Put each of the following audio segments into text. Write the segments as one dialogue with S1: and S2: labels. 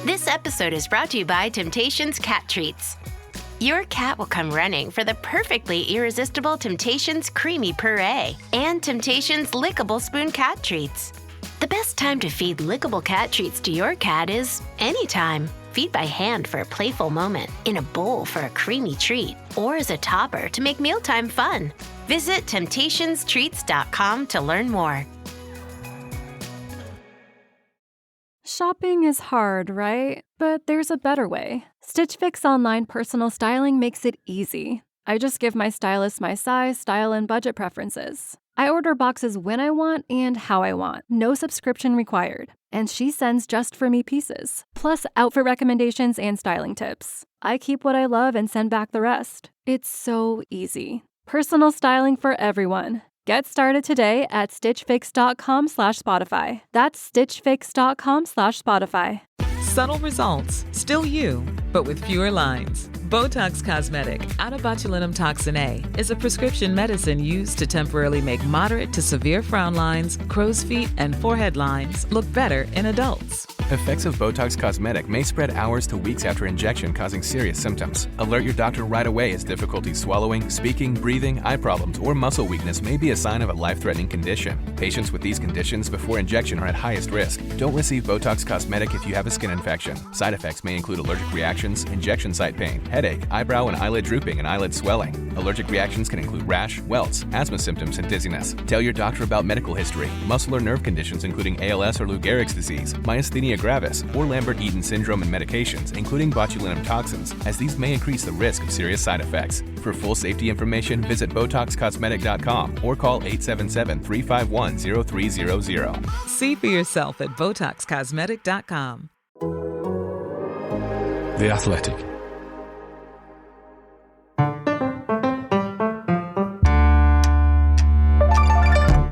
S1: This episode is brought to you by Temptations Cat Treats. Your cat will come running for the perfectly irresistible Temptations Creamy Puree and Temptations Lickable Spoon Cat Treats. The best time to feed lickable cat treats to your cat is anytime. Feed by hand for a playful moment, in a bowl for a creamy treat, or as a topper to make mealtime fun. Visit temptationstreats.com to learn more.
S2: Shopping is hard, right? But there's a better way. Stitch Fix online personal styling makes it easy. I just give my stylist my size, style, and budget preferences. I order boxes when I want and how I want. No subscription required. And she sends just for me pieces, plus outfit recommendations and styling tips. I keep what I love and send back the rest. It's so easy. Personal styling for everyone. Get started today at stitchfix.com/Spotify. That's stitchfix.com/Spotify.
S3: Subtle results, still you, but with fewer lines. Botox Cosmetic, botulinum toxin A, is a prescription medicine used to temporarily make moderate to severe frown lines, crow's feet, and forehead lines look better in adults.
S4: Effects of Botox Cosmetic may spread hours to weeks after injection, causing serious symptoms. Alert your doctor right away as difficulty swallowing, speaking, breathing, eye problems, or muscle weakness may be a sign of a life-threatening condition. Patients with these conditions before injection are at highest risk. Don't receive Botox Cosmetic if you have a skin infection. Side effects may include allergic reactions, injection site pain, headache, eyebrow and eyelid drooping, and eyelid swelling. Allergic reactions can include rash, welts, asthma symptoms, and dizziness. Tell your doctor about medical history, muscle or nerve conditions including ALS or Lou Gehrig's disease, myasthenia gravis, or Lambert-Eaton syndrome, and medications, including botulinum toxins, as these may increase the risk of serious side effects. For full safety information, visit BotoxCosmetic.com or call 877-351-0300.
S3: See for yourself at BotoxCosmetic.com.
S5: The Athletic.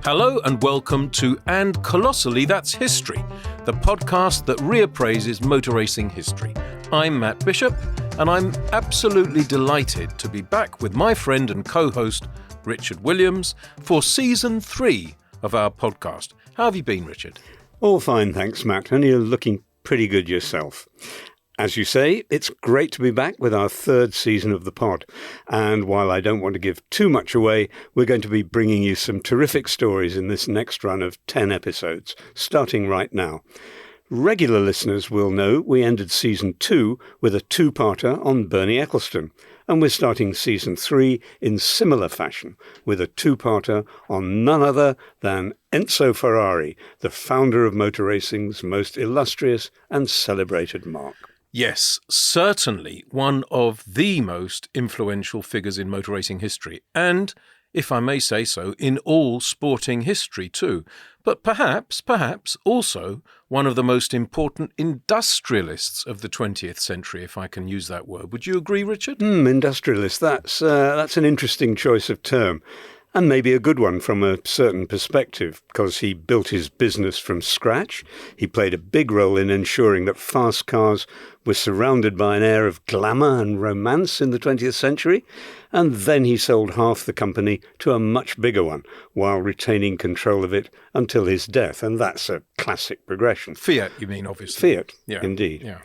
S6: Hello and welcome to And Colossally, That's History, the podcast that reappraises motor racing history. I'm Matt Bishop, and I'm absolutely delighted to be back with my friend and co-host, Richard Williams, for Season 3 of our podcast. How have you been, Richard?
S7: All fine, thanks, Matt, and you're looking pretty good yourself. As you say, it's great to be back with our third season of the pod. And while I don't want to give too much away, we're going to be bringing you some terrific stories in this next run of 10 episodes, starting right now. Regular listeners will know we ended Season 2 with a two-parter on Bernie Ecclestone, and we're starting Season 3 in similar fashion with a two-parter on none other than Enzo Ferrari, the founder of motor racing's most illustrious and celebrated marque.
S6: Yes, certainly one of the most influential figures in motor racing history, and, if I may say so, in all sporting history too. But perhaps also one of the most important industrialists of the 20th century, if I can use that word. Would you agree, Richard?
S7: Industrialist, that's an interesting choice of term. And maybe a good one from a certain perspective, because he built his business from scratch. He played a big role in ensuring that fast cars were surrounded by an air of glamour and romance in the 20th century. And then he sold half the company to a much bigger one, while retaining control of it until his death. And that's a classic progression.
S6: Fiat, you mean, obviously.
S7: Fiat, yeah. Indeed.
S6: Yeah.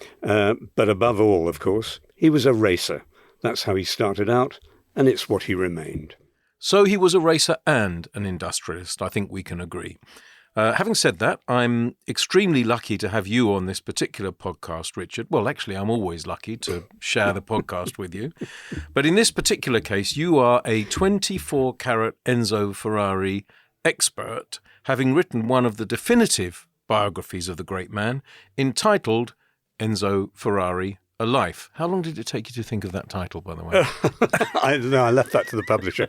S7: But above all, of course, he was a racer. That's how he started out, and it's what he remained.
S6: So he was a racer and an industrialist, I think we can agree. Having said that, I'm extremely lucky to have you on this particular podcast, Richard. Well, actually, I'm always lucky to share the podcast with you. But in this particular case, you are a 24-carat Enzo Ferrari expert, having written one of the definitive biographies of the great man, entitled Enzo Ferrari, A Life. How long did it take you to think of that title, by the way?
S7: I left that to the publisher.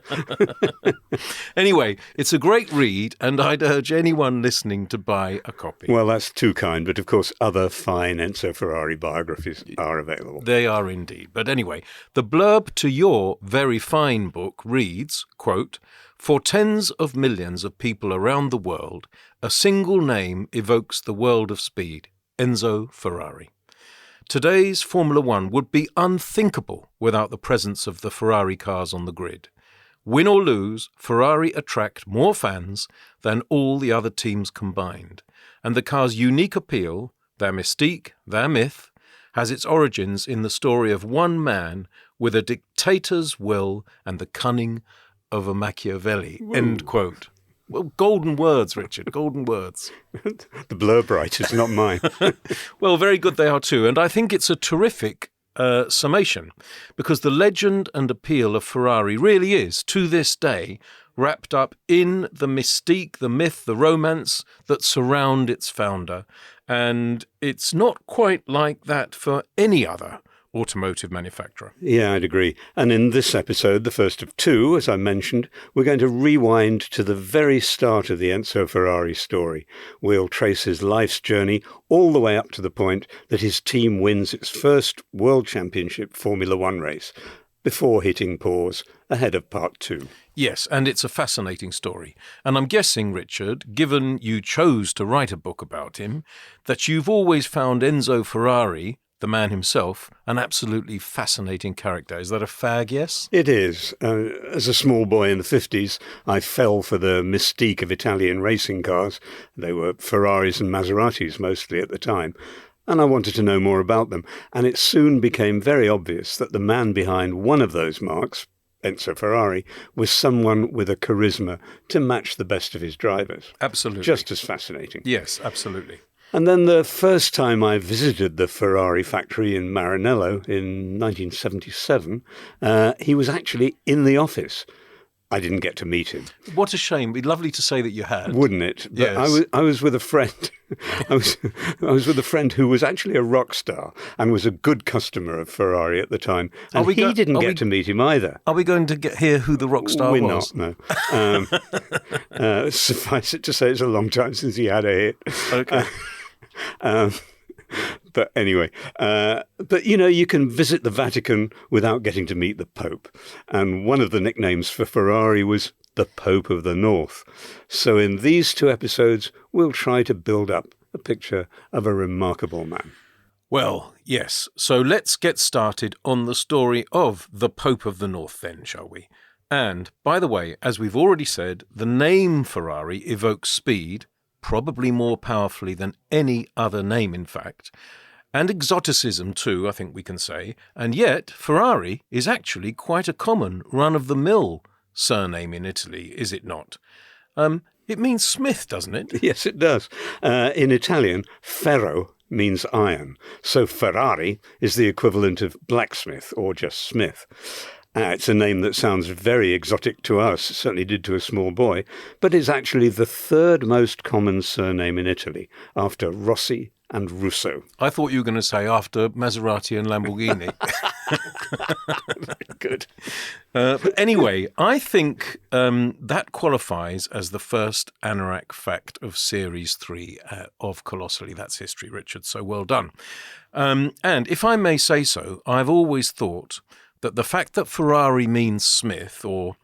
S6: Anyway, it's a great read, and I'd urge anyone listening to buy a copy.
S7: Well, that's too kind, but of course other fine Enzo Ferrari biographies are available.
S6: They are indeed. But anyway, the blurb to your very fine book reads, quote, "For tens of millions of people around the world, a single name evokes the world of speed, Enzo Ferrari. Today's Formula One would be unthinkable without the presence of the Ferrari cars on the grid. Win or lose, Ferrari attract more fans than all the other teams combined, and the car's unique appeal, their mystique, their myth, has its origins in the story of one man with a dictator's will and the cunning of a Machiavelli."
S7: Whoa.
S6: End quote. Well, golden words, Richard, golden words.
S7: The blurb writers, not mine.
S6: Well, very good they are too. And I think it's a terrific summation, because the legend and appeal of Ferrari really is, to this day, wrapped up in the mystique, the myth, the romance that surround its founder. And it's not quite like that for any other automotive manufacturer.
S7: Yeah, I'd agree. And in this episode, the first of two, as I mentioned, we're going to rewind to the very start of the Enzo Ferrari story. We'll trace his life's journey all the way up to the point that his team wins its first World Championship Formula One race, before hitting pause ahead of part two.
S6: Yes, and it's a fascinating story. And I'm guessing, Richard, given you chose to write a book about him, that you've always found Enzo Ferrari, the man himself, an absolutely fascinating character. Is that a fag yes?
S7: It is. As a small boy in the 50s, I fell for the mystique of Italian racing cars. They were Ferraris and Maseratis mostly at the time. And I wanted to know more about them. And it soon became very obvious that the man behind one of those marques, Enzo Ferrari, was someone with a charisma to match the best of his drivers.
S6: Absolutely.
S7: Just as fascinating.
S6: Yes, absolutely.
S7: And then the first time I visited the Ferrari factory in Maranello in 1977, he was actually in the office. I didn't get to meet him.
S6: What a shame. It'd be lovely to say that you had.
S7: Wouldn't it? But
S6: Yes.
S7: I was with a friend. I was with a friend who was actually a rock star and was a good customer of Ferrari at the time. And he didn't get to meet him either.
S6: Are we going to hear who the rock star
S7: We're
S6: was?
S7: not, no. Suffice it to say, it's a long time since he had a hit.
S6: Okay.
S7: But anyway, but you know, you can visit the Vatican without getting to meet the Pope. And one of the nicknames for Ferrari was the Pope of the North. So in these two episodes, we'll try to build up a picture of a remarkable man.
S6: Well, yes. So let's get started on the story of the Pope of the North then, shall we? And, by the way, as we've already said, the name Ferrari evokes speed, probably more powerfully than any other name, in fact, and exoticism too, I think we can say. And yet, Ferrari is actually quite a common run-of-the-mill surname in Italy, is it not? It means smith, doesn't it?
S7: Yes, it does. In Italian, ferro means iron. So Ferrari is the equivalent of blacksmith or just smith. It's a name that sounds very exotic to us, it certainly did to a small boy, but is actually the third most common surname in Italy, after Rossi and Russo.
S6: I thought you were going to say after Maserati and Lamborghini.
S7: Good.
S6: But anyway, I think that qualifies as the first anorak fact of Series 3 of Colossally. That's history, Richard, so well done. And if I may say so, I've always thought that the fact that Ferrari means smith, or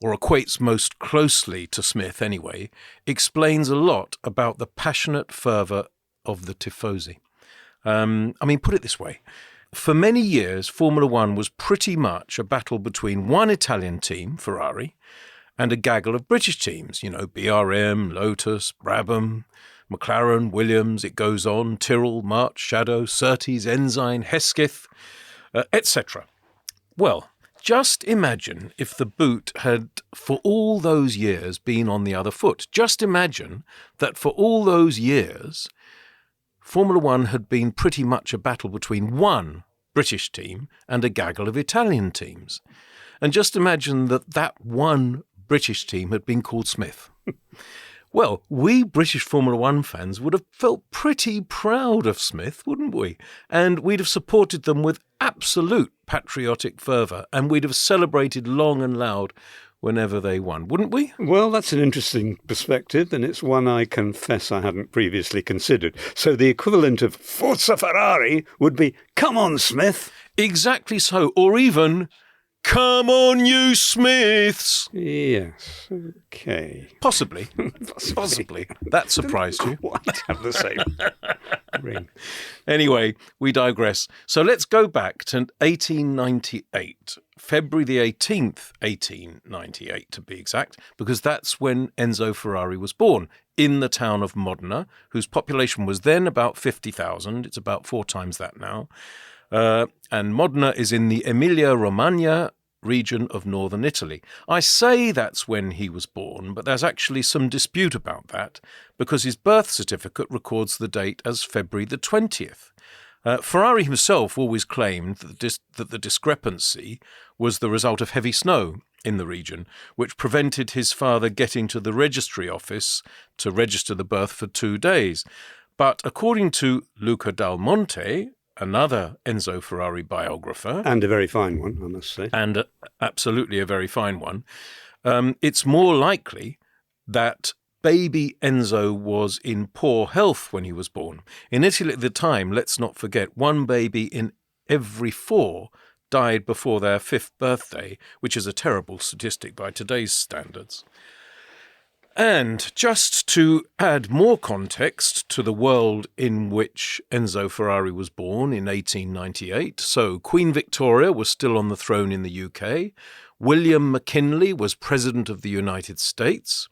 S6: equates most closely to smith anyway, explains a lot about the passionate fervour of the tifosi. I mean, put it this way. For many years, Formula One was pretty much a battle between one Italian team, Ferrari, and a gaggle of British teams, you know, BRM, Lotus, Brabham, McLaren, Williams, it goes on, Tyrrell, March, Shadow, Surtees, Ensign, Hesketh, etc. Well, just imagine if the boot had, for all those years, been on the other foot. Just imagine that for all those years, Formula One had been pretty much a battle between one British team and a gaggle of Italian teams. And just imagine that one British team had been called Smith. Well, we British Formula One fans would have felt pretty proud of Smith, wouldn't we? And we'd have supported them with absolute patriotic fervour, and we'd have celebrated long and loud whenever they won, wouldn't we?
S7: Well, that's an interesting perspective, and it's one I confess I hadn't previously considered. So the equivalent of Forza Ferrari would be, come on, Smith.
S6: Exactly so, or even, come on, you Smiths.
S7: Yes, okay.
S6: Possibly. Possibly. That surprised you.
S7: Quite have the same ring.
S6: Anyway, we digress. So let's go back to 1898, February the 18th, 1898 to be exact, because that's when Enzo Ferrari was born in the town of Modena, whose population was then about 50,000. It's about 4 times that now. And Modena is in the Emilia-Romagna region of northern Italy. I say that's when he was born, but there's actually some dispute about that because his birth certificate records the date as February the 20th. Ferrari himself always claimed that the discrepancy was the result of heavy snow in the region, which prevented his father getting to the registry office to register the birth for 2 days. But according to Luca Dal Monte, another Enzo Ferrari biographer.
S7: And a very fine one, I must say.
S6: And absolutely a very fine one. It's more likely that baby Enzo was in poor health when he was born. In Italy at the time, let's not forget, 1 baby in every 4 died before their 5th birthday, which is a terrible statistic by today's standards. And just to add more context to the world in which Enzo Ferrari was born in 1898, so Queen Victoria was still on the throne in the UK, William McKinley was President of the United States.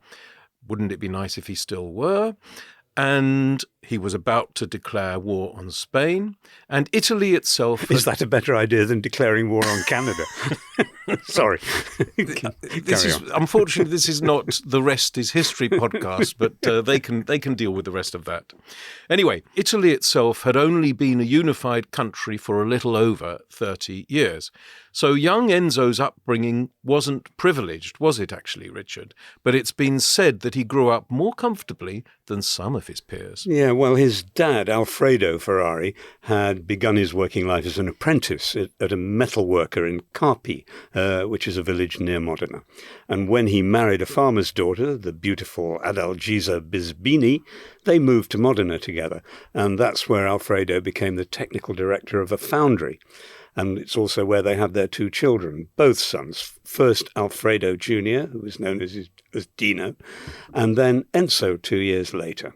S6: Wouldn't it be nice if he still were? And he was about to declare war on Spain. And Italy itself...
S7: Is that a better idea than declaring war on Canada? Sorry.
S6: Unfortunately, this is not the Rest is History podcast, but they can deal with the rest of that. Anyway, Italy itself had only been a unified country for a little over 30 years. So young Enzo's upbringing wasn't privileged, was it actually, Richard? But it's been said that he grew up more comfortably than some of his peers.
S7: Yeah, well, his dad, Alfredo Ferrari, had begun his working life as an apprentice at a metal worker in Carpi, which is a village near Modena. And when he married a farmer's daughter, the beautiful Adalgisa Bisbini, they moved to Modena together. And that's where Alfredo became the technical director of a foundry. And it's also where they have their 2 children, both sons. First Alfredo Jr., who was known as Dino, and then Enzo 2 years later.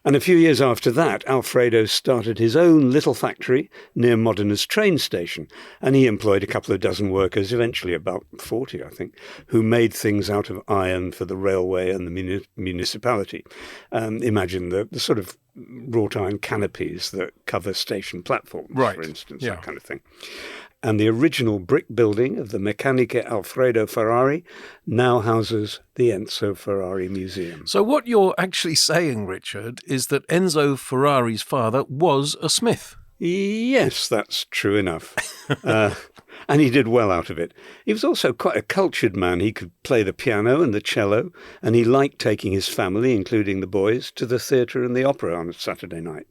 S7: And a few years after that, Alfredo started his own little factory near Modena's train station, and he employed a couple of dozen workers, eventually about 40, I think, who made things out of iron for the railway and the municipality. Imagine the sort of wrought iron canopies that cover station platforms,
S6: right,
S7: for instance,
S6: yeah,
S7: that kind of thing. And the original brick building of the Meccaniche Alfredo Ferrari now houses the Enzo Ferrari Museum.
S6: So what you're actually saying, Richard, is that Enzo Ferrari's father was a smith.
S7: Yes, that's true enough. And he did well out of it. He was also quite a cultured man. He could play the piano and the cello, and he liked taking his family, including the boys, to the theatre and the opera on a Saturday night.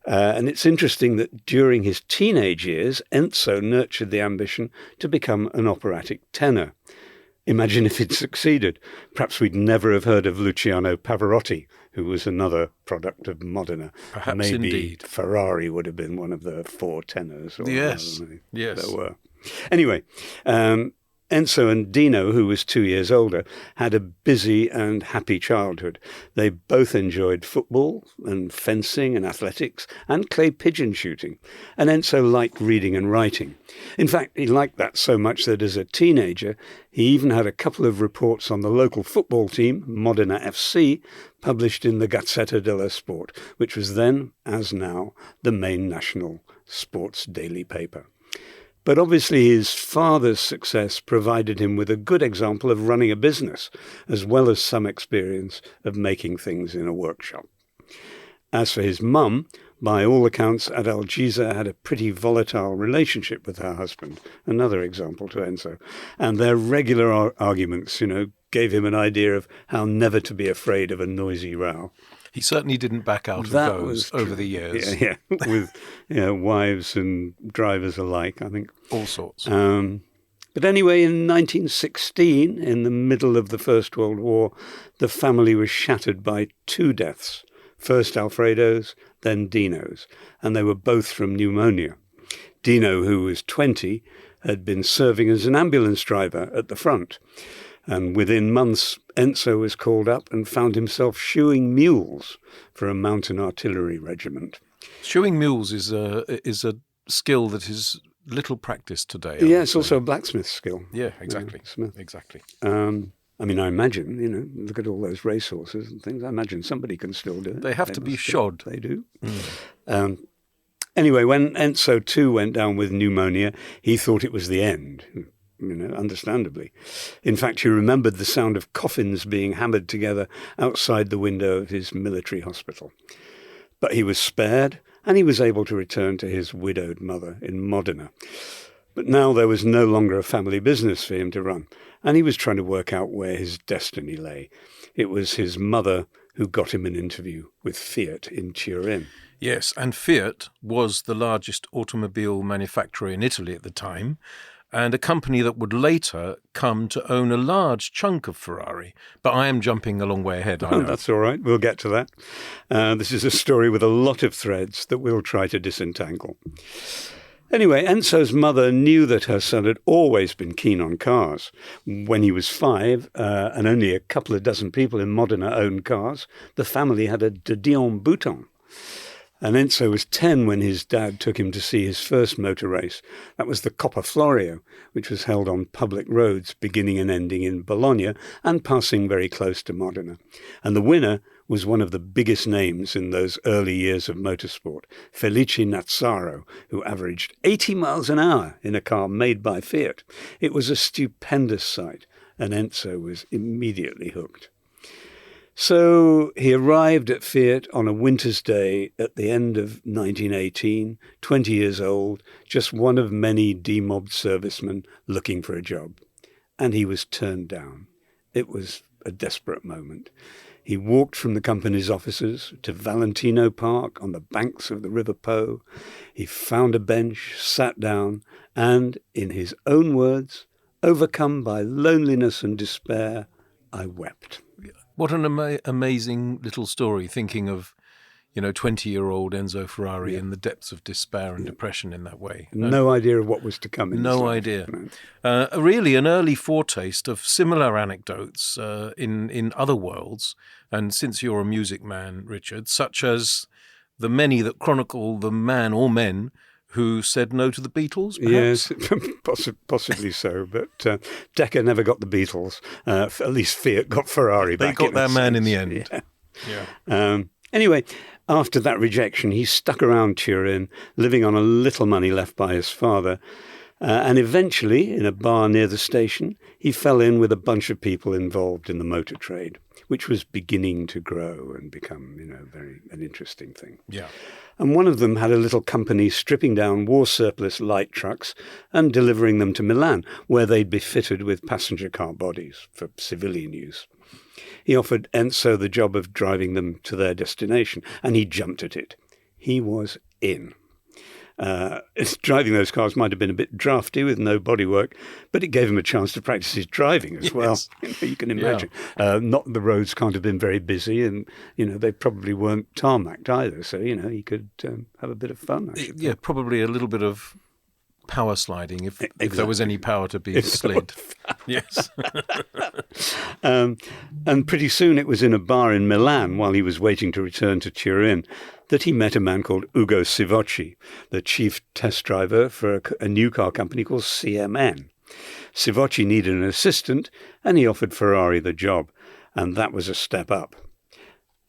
S7: And it's interesting that during his teenage years, Enzo nurtured the ambition to become an operatic tenor. Imagine if he'd succeeded. Perhaps we'd never have heard of Luciano Pavarotti, who was another product of Modena.
S6: Perhaps
S7: Maybe
S6: indeed.
S7: Ferrari would have been one of the 4 tenors. Or
S6: yes.
S7: There were. Anyway, Enzo and Dino, who was 2 years older, had a busy and happy childhood. They both enjoyed football and fencing and athletics and clay pigeon shooting. And Enzo liked reading and writing. In fact, he liked that so much that as a teenager, he even had a couple of reports on the local football team, Modena FC, published in the Gazzetta dello Sport, which was then, as now, the main national sports daily paper. But obviously his father's success provided him with a good example of running a business, as well as some experience of making things in a workshop. As for his mum, by all accounts, Adalgisa had a pretty volatile relationship with her husband, another example to Enzo. And their regular arguments, gave him an idea of how never to be afraid of a noisy row.
S6: He certainly didn't back out of those over the years.
S7: Yeah, with wives and drivers alike, I think.
S6: All sorts.
S7: But anyway, in 1916, in the middle of the First World War, the family was shattered by 2 deaths. First Alfredo's, then Dino's, and they were both from pneumonia. Dino, who was 20, had been serving as an ambulance driver at the front. And within months, Enzo was called up and found himself shoeing mules for a mountain artillery regiment.
S6: Shoeing mules is a skill that is little practiced today.
S7: Yeah, it's also a blacksmith skill.
S6: Yeah, exactly.
S7: Smith.
S6: Exactly.
S7: And I mean, I imagine, look at all those racehorses and things. I imagine somebody can still do it.
S6: They have to be shod.
S7: They do. Anyway, when Enzo too went down with pneumonia, he thought it was the end, understandably. In fact, he remembered the sound of coffins being hammered together outside the window of his military hospital. But he was spared, and he was able to return to his widowed mother in Modena. But now there was no longer a family business for him to run, and he was trying to work out where his destiny lay. It was his mother who got him an interview with Fiat in Turin.
S6: Yes, and Fiat was the largest automobile manufacturer in Italy at the time, and a company that would later come to own a large chunk of Ferrari. But I am jumping a long way ahead, I know.
S7: That's all right. We'll get to that. This is a story with a lot of threads that we'll try to disentangle. Anyway, Enzo's mother knew that her son had always been keen on cars. When he was 5, and only a couple of dozen people in Modena owned cars, the family had a de Dion Bouton. And Enzo was 10 when his dad took him to see his first motor race. That was the Coppa Florio, which was held on public roads beginning and ending in Bologna and passing very close to Modena. And the winner was one of the biggest names in those early years of motorsport, Felice Nazzaro, who averaged 80 miles an hour in a car made by Fiat. It was a stupendous sight, and Enzo was immediately hooked. So he arrived at Fiat on a winter's day at the end of 1918, 20 years old, just one of many demobbed servicemen looking for a job. And he was turned down. It was a desperate moment. He walked from the company's offices to Valentino Park on the banks of the River Po. He found a bench, sat down, and, in his own words, overcome by loneliness and despair, I wept.
S6: What an amazing little story, thinking of, 20-year-old Enzo Ferrari in the depths of despair and depression in that way.
S7: No idea of what was to come in
S6: No
S7: his
S6: idea.
S7: life.
S6: Really an early foretaste of similar anecdotes in other worlds. And since you're a music man, Richard, such as the many that chronicle the man or men who said no to the Beatles, perhaps?
S7: Yes, possibly so. But Decca never got the Beatles. At least Fiat got Ferrari back.
S6: They got their man in the end.
S7: Yeah. Anyway, after that rejection, he stuck around Turin, living on a little money left by his father. And eventually, in a bar near the station, he fell in with a bunch of people involved in the motor trade, which was beginning to grow and become, an interesting thing.
S6: Yeah.
S7: And one of them had a little company stripping down war surplus light trucks and delivering them to Milan, where they'd be fitted with passenger car bodies for civilian use. He offered Enzo the job of driving them to their destination, and he jumped at it. He was in. Driving those cars might have been a bit drafty with no bodywork, but it gave him a chance to practice his driving as well. You can imagine. Yeah. Not the roads can't have been very busy, and they probably weren't tarmacked either. So he could have a bit of fun.
S6: Yeah, probably a little bit of power sliding if there was any power to be slid. Yes.
S7: And pretty soon it was in a bar in Milan while he was waiting to return to Turin that he met a man called Ugo Sivocci, the chief test driver for a new car company called CMN. Sivocci needed an assistant, and he offered Ferrari the job, and that was a step up.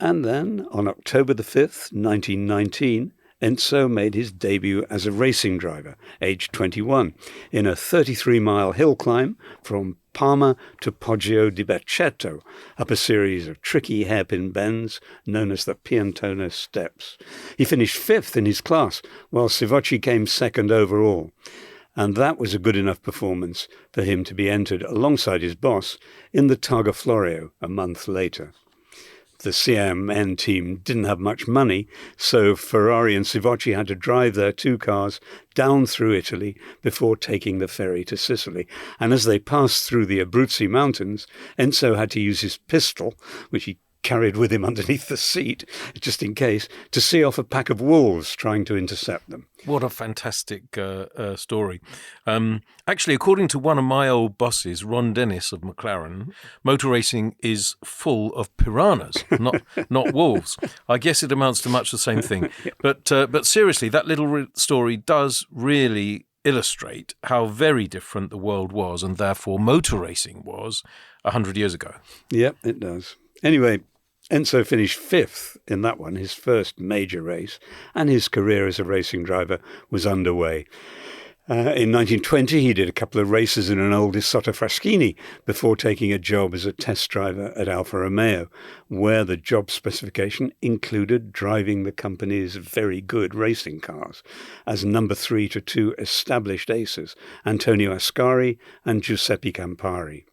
S7: And then, on October the 5th, 1919, Enzo made his debut as a racing driver, aged 21, in a 33-mile hill climb from Parma to Poggio di Bercetto, up a series of tricky hairpin bends known as the Piantone Steps. He finished 5th in his class, while Sivocci came 2nd overall. And that was a good enough performance for him to be entered alongside his boss in the Targa Florio a month later. The CMN team didn't have much money, so Ferrari and Sivocci had to drive their 2 cars down through Italy before taking the ferry to Sicily. And as they passed through the Abruzzi Mountains, Enzo had to use his pistol, which he carried with him underneath the seat, just in case, to see off a pack of wolves trying to intercept them.
S6: What a fantastic story. Actually, according to one of my old bosses, Ron Dennis of McLaren, motor racing is full of piranhas, not wolves. I guess it amounts to much the same thing. But seriously, that little story does really illustrate how very different the world was, and therefore motor racing was, 100 years ago.
S7: Yep, it does. Anyway, Enzo finished 5th in that one, his first major race, and his career as a racing driver was underway. In 1920, he did a couple of races in an old Isotta Fraschini before taking a job as a test driver at Alfa Romeo, where the job specification included driving the company's very good racing cars as number 3 to 2 established aces, Antonio Ascari and Giuseppe Campari.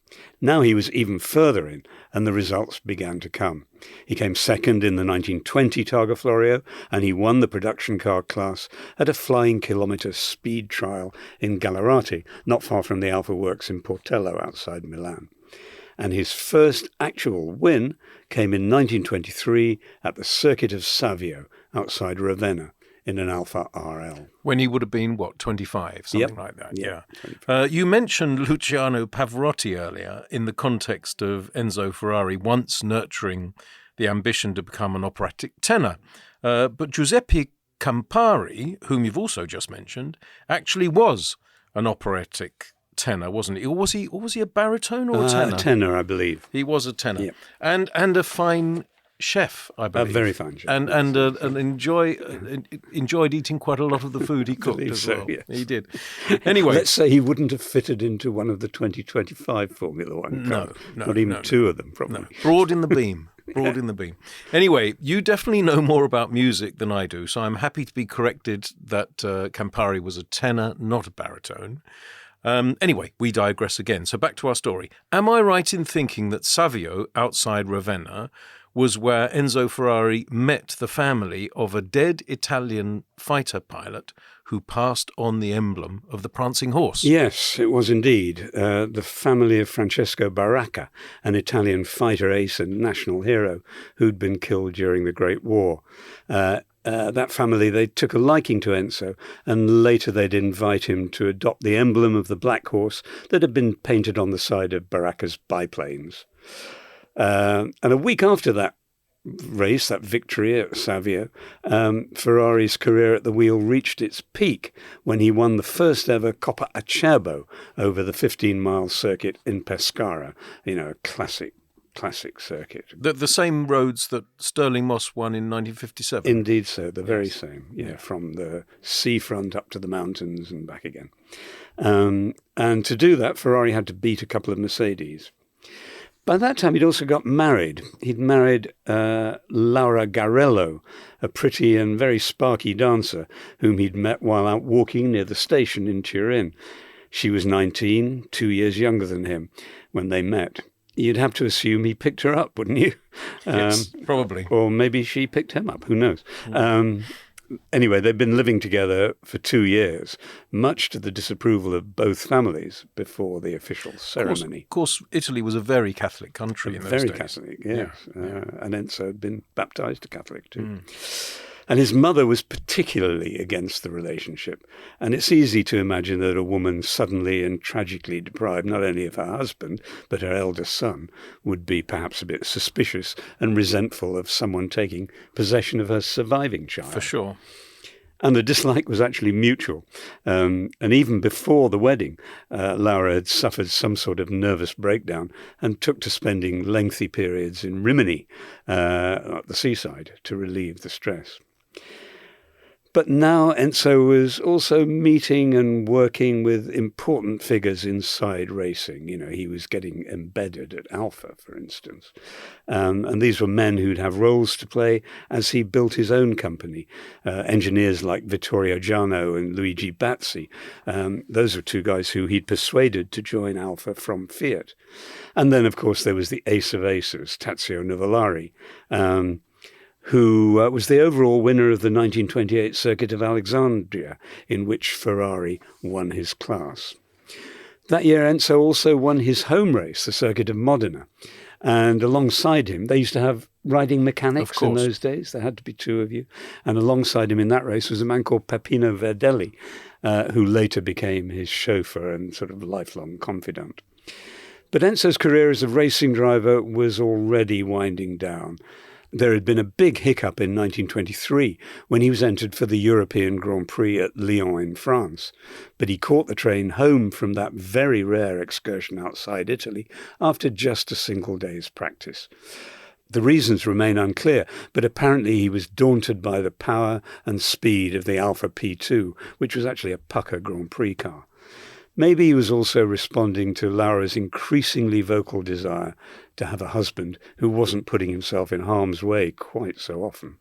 S7: Now he was even further in, and the results began to come. He came second in the 1920 Targa Florio, and he won the production car class at a flying kilometre speed trial in Gallerati, not far from the Alfa Works in Portello outside Milan. And his first actual win came in 1923 at the circuit of Savio outside Ravenna in an Alfa RL.
S6: When he would have been, 25, something
S7: Yep.
S6: like that,
S7: Yeah.
S6: You mentioned Luciano Pavarotti earlier in the context of Enzo Ferrari once nurturing the ambition to become an operatic tenor. But Giuseppe Campari, whom you've also just mentioned, actually was an operatic tenor, wasn't he? Or was he a baritone or a tenor?
S7: Tenor, I believe.
S6: He was a tenor.
S7: Yep.
S6: And a fine chef, I believe.
S7: A very fine chef.
S6: And enjoyed eating quite a lot of the food he cooked as
S7: so,
S6: well.
S7: yes.
S6: He did. Anyway.
S7: Let's say he wouldn't have fitted into one of the 2025 Formula One cars. Not even two of them, probably.
S6: No. Broad in the beam. Broad in the beam. Anyway, you definitely know more about music than I do, so I'm happy to be corrected that Campari was a tenor, not a baritone. Anyway, we digress again. So back to our story. Am I right in thinking that Savio, outside Ravenna, was where Enzo Ferrari met the family of a dead Italian fighter pilot who passed on the emblem of the prancing horse?
S7: Yes, it was indeed. The family of Francesco Baracca, an Italian fighter ace and national hero who'd been killed during the Great War. That family, they took a liking to Enzo, and later they'd invite him to adopt the emblem of the black horse that had been painted on the side of Baracca's biplanes. And a week after that race, that victory at Savio, Ferrari's career at the wheel reached its peak when he won the first ever Coppa Acerbo over the 15-mile circuit in Pescara, a classic circuit.
S6: The same roads that Stirling Moss won in 1957?
S7: Indeed so, the very same, from the seafront up to the mountains and back again. And to do that, Ferrari had to beat a couple of Mercedes. By that time, he'd also got married. He'd married Laura Garello, a pretty and very sparky dancer whom he'd met while out walking near the station in Turin. She was 19, 2 years younger than him when they met. You'd have to assume he picked her up, wouldn't you?
S6: Yes, probably.
S7: Or maybe she picked him up, who knows? Anyway, they'd been living together for 2 years, much to the disapproval of both families before the official ceremony.
S6: Of course, Italy was a very Catholic country in those
S7: very
S6: days.
S7: Catholic, yes. And Enzo had been baptized a Catholic too. And his mother was particularly against the relationship. And it's easy to imagine that a woman suddenly and tragically deprived not only of her husband, but her eldest son, would be perhaps a bit suspicious and resentful of someone taking possession of her surviving child.
S6: For sure.
S7: And the dislike was actually mutual. And even before the wedding, Laura had suffered some sort of nervous breakdown and took to spending lengthy periods in Rimini, at the seaside, to relieve the stress. But now Enzo was also meeting and working with important figures inside racing. He was getting embedded at Alfa, for instance. And these were men who'd have roles to play as he built his own company. Engineers like Vittorio Giano and Luigi Bazzi. Those were two guys who he'd persuaded to join Alfa from Fiat. And then, of course, there was the ace of aces, Tazio Nuvolari, who was the overall winner of the 1928 Circuit of Alexandria, in which Ferrari won his class. That year, Enzo also won his home race, the Circuit of Modena. And alongside him, they used to have riding mechanics in those days. There had to be two of you. And alongside him in that race was a man called Peppino Verdelli, who later became his chauffeur and sort of lifelong confidant. But Enzo's career as a racing driver was already winding down. There had been a big hiccup in 1923 when he was entered for the European Grand Prix at Lyon in France, but he caught the train home from that very rare excursion outside Italy after just a single day's practice. The reasons remain unclear, but apparently he was daunted by the power and speed of the Alfa P2, which was actually a pucker Grand Prix car. Maybe he was also responding to Laura's increasingly vocal desire to have a husband who wasn't putting himself in harm's way quite so often.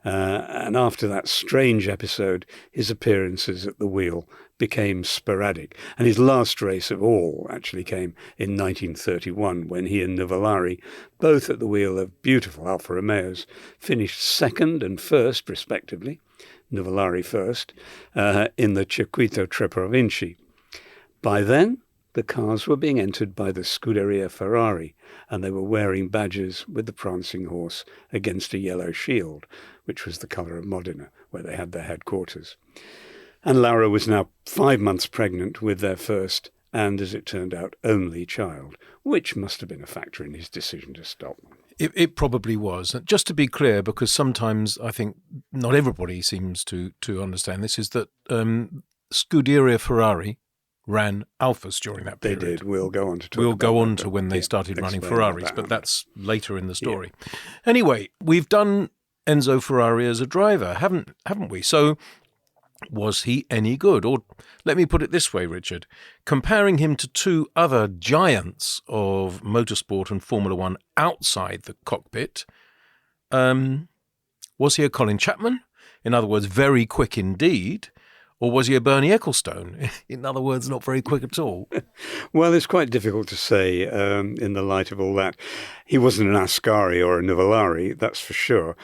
S7: And after that strange episode, his appearances at the wheel became sporadic. And his last race of all actually came in 1931, when he and Nuvolari, both at the wheel of beautiful Alfa Romeos, finished second and first, respectively, Nuvolari first, in the Circuito Tre Provinci. By then, the cars were being entered by the Scuderia Ferrari, and they were wearing badges with the prancing horse against a yellow shield, which was the colour of Modena, where they had their headquarters. And Laura was now 5 months pregnant with their first, and as it turned out, only child, which must have been a factor in his decision to stop.
S6: It probably was. Just to be clear, because sometimes I think not everybody seems to understand this, is that Scuderia Ferrari ran Alphas during that period.
S7: They did. We'll go on to talk
S6: We'll go on
S7: that,
S6: to when they started running Ferraris, but that's later in the story.
S7: Yeah.
S6: Anyway, we've done Enzo Ferrari as a driver, haven't we? So was he any good? Or let me put it this way, Richard. Comparing him to two other giants of motorsport and Formula One outside the cockpit, was he a Colin Chapman? In other words, very quick indeed. Or was he a Bernie Ecclestone? In other words, not very quick at all.
S7: Well, it's quite difficult to say in the light of all that. He wasn't an Ascari or a Nuvolari, that's for sure.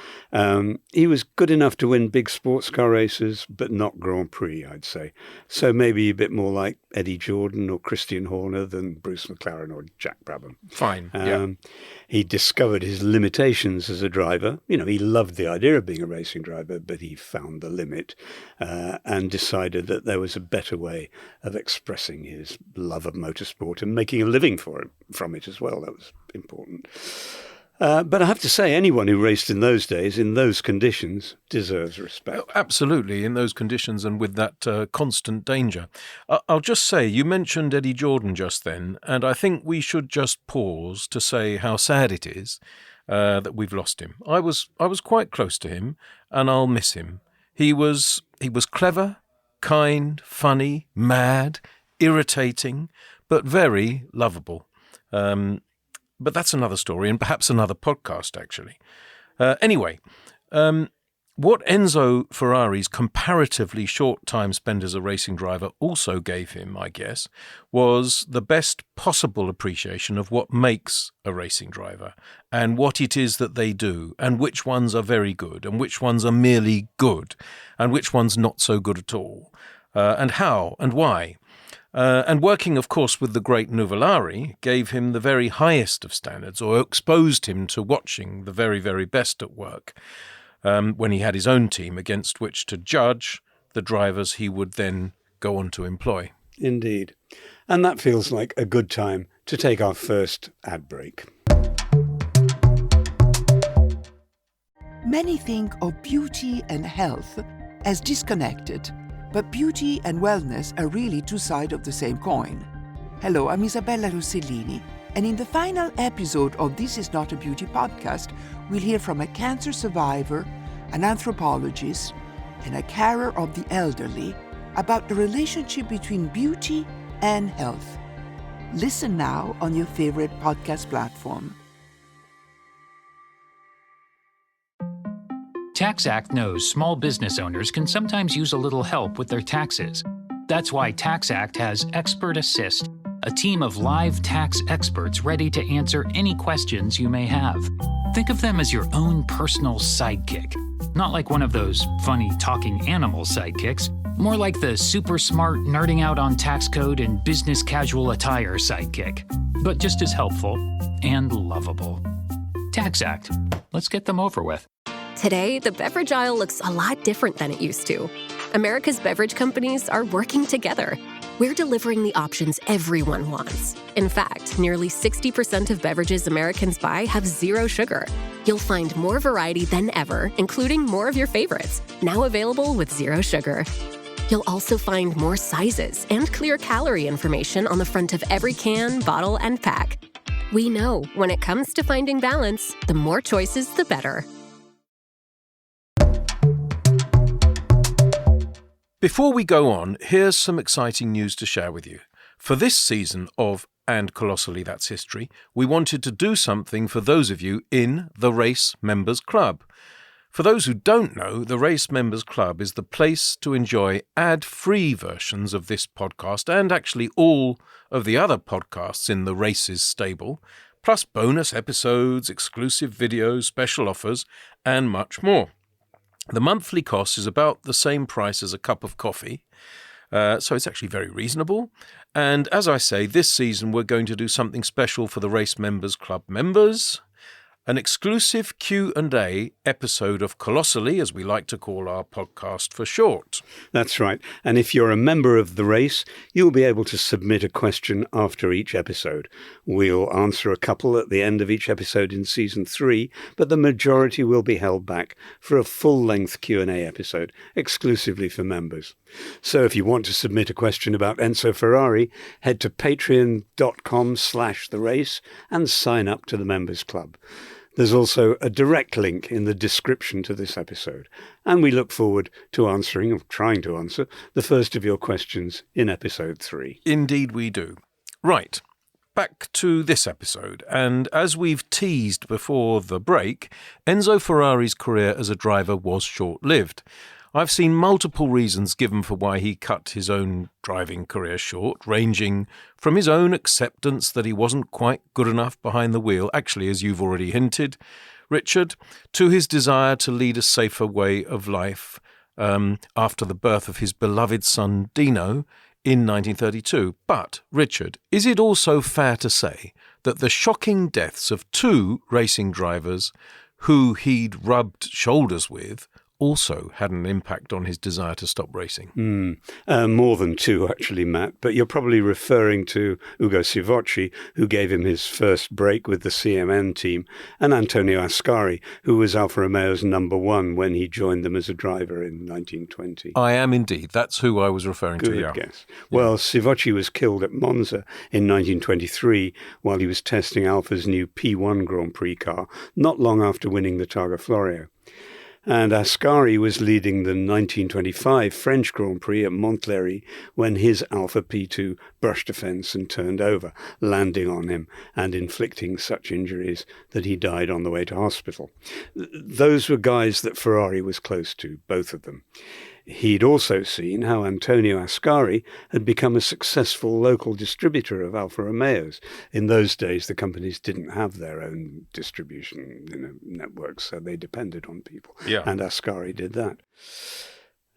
S7: He was good enough to win big sports car races, but not Grand Prix, I'd say. So maybe a bit more like Eddie Jordan or Christian Horner than Bruce McLaren or Jack Brabham.
S6: Fine,
S7: He discovered his limitations as a driver. You know, he loved the idea of being a racing driver, but he found the limit and decided that there was a better way of expressing his love of motorsport and making a living from it as well. That was important. But I have to say, anyone who raced in those days, in those conditions, deserves respect.
S6: Absolutely, in those conditions and with that constant danger. I'll just say, you mentioned Eddie Jordan just then, and I think we should just pause to say how sad it is that we've lost him. I was quite close to him, and I'll miss him. He was clever, kind, funny, mad, irritating, but very lovable. But that's another story and perhaps another podcast, actually. Anyway, what Enzo Ferrari's comparatively short time spent as a racing driver also gave him, I guess, was the best possible appreciation of what makes a racing driver and what it is that they do and which ones are very good and which ones are merely good and which ones not so good at all, and how and why. And working, of course, with the great Nuvolari gave him the very highest of standards, or exposed him to watching the very, very best at work, when he had his own team against which to judge the drivers he would then go on to employ.
S7: Indeed. And that feels like a good time to take our first ad break.
S5: Many think of beauty and health as disconnected. But beauty and wellness are really two sides of the same coin. Hello, I'm Isabella Rossellini, and in the final episode of This Is Not a Beauty podcast, we'll hear from a cancer survivor, an anthropologist, and a carer of the elderly about the relationship between beauty and health. Listen now on your favorite podcast platform.
S8: TaxAct knows small business owners can sometimes use a little help with their taxes. That's why TaxAct has Expert Assist, a team of live tax experts ready to answer any questions you may have. Think of them as your own personal sidekick. Not like one of those funny talking animal sidekicks, more like the super smart nerding out on tax code and business casual attire sidekick, but just as helpful and lovable. TaxAct. Let's get them over with.
S9: Today, the beverage aisle looks a lot different than it used to. America's beverage companies are working together. We're delivering the options everyone wants. In fact, nearly 60% of beverages Americans buy have zero sugar. You'll find more variety than ever, including more of your favorites, now available with zero sugar. You'll also find more sizes and clear calorie information on the front of every can, bottle, and pack. We know when it comes to finding balance, the more choices, the better.
S6: Before we go on, here's some exciting news to share with you. For this season of And Colossally That's History, we wanted to do something for those of you in the Race Members Club. For those who don't know, the Race Members Club is the place to enjoy ad-free versions of this podcast and actually all of the other podcasts in the Races stable, plus bonus episodes, exclusive videos, special offers, and much more. The monthly cost is about the same price as a cup of coffee, so it's actually very reasonable. And as I say, this season we're going to do something special for the Race Members Club members. An exclusive Q&A episode of Colossally, as we like to call our podcast for short.
S7: That's right. And if you're a member of the race, you'll be able to submit a question after each episode. We'll answer a couple at the end of each episode in Season 3, but the majority will be held back for a full-length Q&A episode, exclusively for members. So if you want to submit a question about Enzo Ferrari, head to patreon.com/therace and sign up to the Members Club. There's also a direct link in the description to this episode, and we look forward to answering, or trying to answer, the first of your questions in episode 3.
S6: Indeed we do. Right, back to this episode, and as we've teased before the break, Enzo Ferrari's career as a driver was short-lived. I've seen multiple reasons given for why he cut his own driving career short, ranging from his own acceptance that he wasn't quite good enough behind the wheel, actually, as you've already hinted, Richard, to his desire to lead a safer way of life after the birth of his beloved son Dino in 1932. But, Richard, is it also fair to say that the shocking deaths of 2 racing drivers who he'd rubbed shoulders with also had an impact on his desire to stop racing?
S7: More than 2, actually, Matt. But you're probably referring to Ugo Sivocci, who gave him his first break with the CMN team, and Antonio Ascari, who was Alfa Romeo's number 1 when he joined them as a driver in 1920.
S6: I am indeed. That's who I was referring to, yeah.
S7: Good guess. Well, Sivocci was killed at Monza in 1923 while he was testing Alfa's new P1 Grand Prix car, not long after winning the Targa Florio. And Ascari was leading the 1925 French Grand Prix at Montlhéry when his Alfa P2 brushed a fence and turned over, landing on him and inflicting such injuries that he died on the way to hospital. Those were guys that Ferrari was close to, both of them. He'd also seen how Antonio Ascari had become a successful local distributor of Alfa Romeos. In those days, the companies didn't have their own distribution networks, so they depended on people.
S6: Yeah.
S7: And Ascari did that.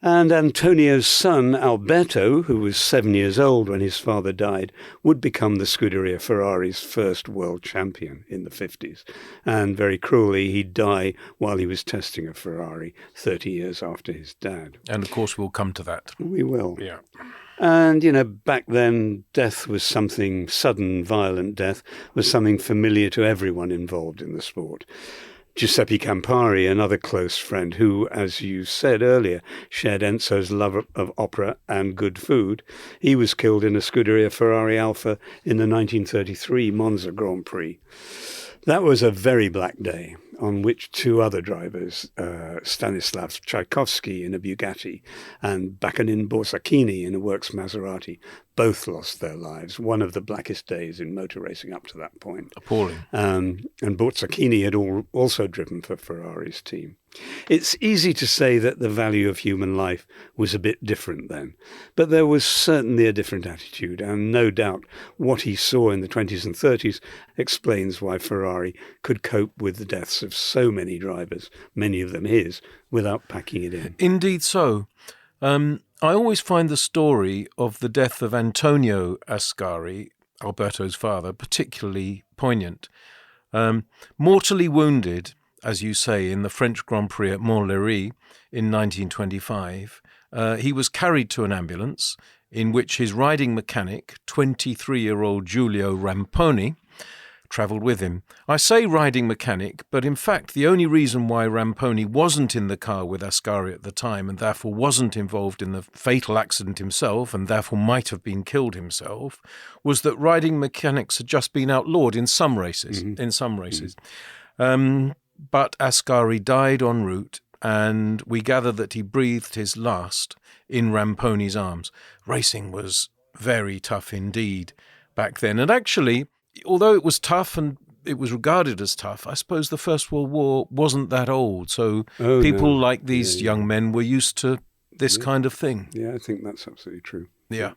S7: And Antonio's son, Alberto, who was 7 years old when his father died, would become the Scuderia Ferrari's first world champion in the 50s. And very cruelly, he'd die while he was testing a Ferrari 30 years after his dad.
S6: And of course, we'll come to that.
S7: We will.
S6: Yeah.
S7: And, back then, death was something, sudden, violent death was something familiar to everyone involved in the sport. Giuseppe Campari, another close friend who, as you said earlier, shared Enzo's love of opera and good food, he was killed in a Scuderia Ferrari Alfa in the 1933 Monza Grand Prix. That was a very black day on which 2 other drivers, Stanislav Tchaikovsky in a Bugatti and Bakunin Borsacchini in a Works Maserati, both lost their lives. One of the blackest days in motor racing up to that point.
S6: Appalling.
S7: And Borsacchini had also driven for Ferrari's team. It's easy to say that the value of human life was a bit different then, but there was certainly a different attitude, and no doubt what he saw in the 20s and 30s explains why Ferrari could cope with the deaths of so many drivers, many of them his, without packing it in.
S6: Indeed so. I always find the story of the death of Antonio Ascari, Alberto's father, particularly poignant. Mortally wounded, as you say, in the French Grand Prix at Montlhéry in 1925, he was carried to an ambulance in which his riding mechanic, 23-year-old Giulio Ramponi, travelled with him. I say riding mechanic, but in fact the only reason why Ramponi wasn't in the car with Ascari at the time and therefore wasn't involved in the fatal accident himself and therefore might have been killed himself was that riding mechanics had just been outlawed in some races. But Ascari died en route, and we gather that he breathed his last in Ramponi's arms. Racing was very tough indeed back then. And actually, although it was tough and it was regarded as tough, I suppose the First World War wasn't that old. So people like these young men were used to this kind of thing.
S7: Yeah, I think that's absolutely true.
S6: Yeah.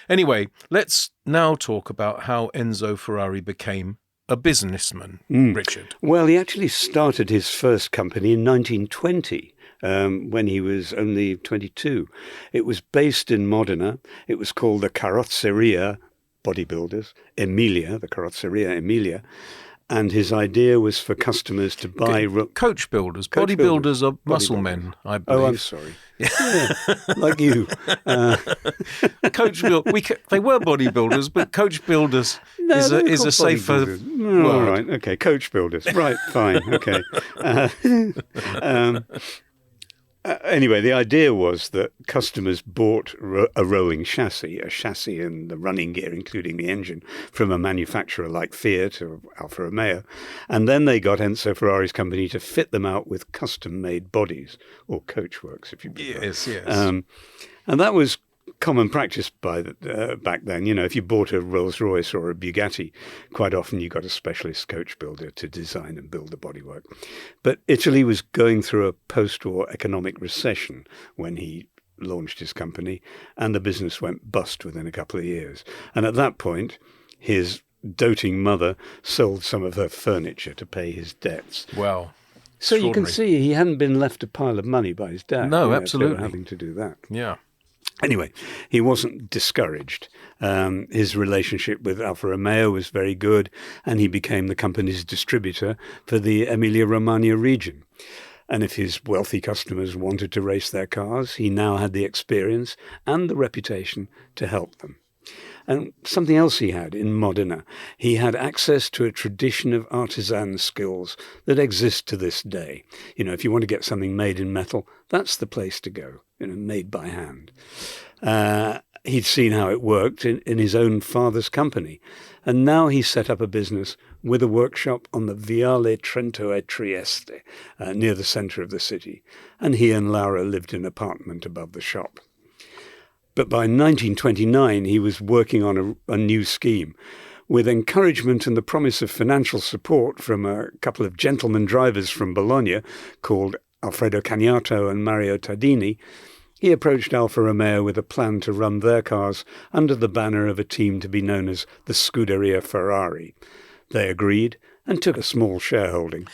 S6: Anyway, let's now talk about how Enzo Ferrari became a businessman, Richard.
S7: Well, he actually started his first company in 1920. When he was only 22. It was based in Modena. It was called the Carrozzeria Bodybuilders, Emilia, the Carrozzeria Emilia. And his idea was for customers to buy...
S6: Coach builders. Bodybuilders are muscle men, I believe.
S7: Oh, I'm sorry. Yeah, like you.
S6: They were bodybuilders, but coach builders is a safer word.
S7: All right, okay, coach builders. Right, fine, okay. Anyway, the idea was that customers bought a rolling chassis, a chassis and the running gear, including the engine, from a manufacturer like Fiat or Alfa Romeo, and then they got Enzo Ferrari's company to fit them out with custom-made bodies, or coachworks, if you prefer.
S6: Yes.
S7: And that was common practice back then. You know, if you bought a Rolls-Royce or a Bugatti, quite often you got a specialist coach builder to design and build the bodywork. But Italy was going through a post-war economic recession when he launched his company, and the business went bust within a couple of years. And at that point, his doting mother sold some of her furniture to pay his debts.
S6: Wow.
S7: So you can see he hadn't been left a pile of money by his dad.
S6: No, absolutely.
S7: Having to do that.
S6: Yeah.
S7: Anyway, he wasn't discouraged. His relationship with Alfa Romeo was very good, and he became the company's distributor for the Emilia-Romagna region. And if his wealthy customers wanted to race their cars, he now had the experience and the reputation to help them. And something else he had in Modena, he had access to a tradition of artisan skills that exists to this day. You know, if you want to get something made in metal, that's the place to go, you know, made by hand. He'd seen how it worked in his own father's company, and now he set up a business with a workshop on the Viale Trento e Trieste, near the centre of the city, and he and Laura lived in an apartment above the shop. But by 1929, he was working on a new scheme. With encouragement and the promise of financial support from a couple of gentleman drivers from Bologna called Alfredo Cagnato and Mario Tardini, he approached Alfa Romeo with a plan to run their cars under the banner of a team to be known as the Scuderia Ferrari. They agreed and took a small shareholding.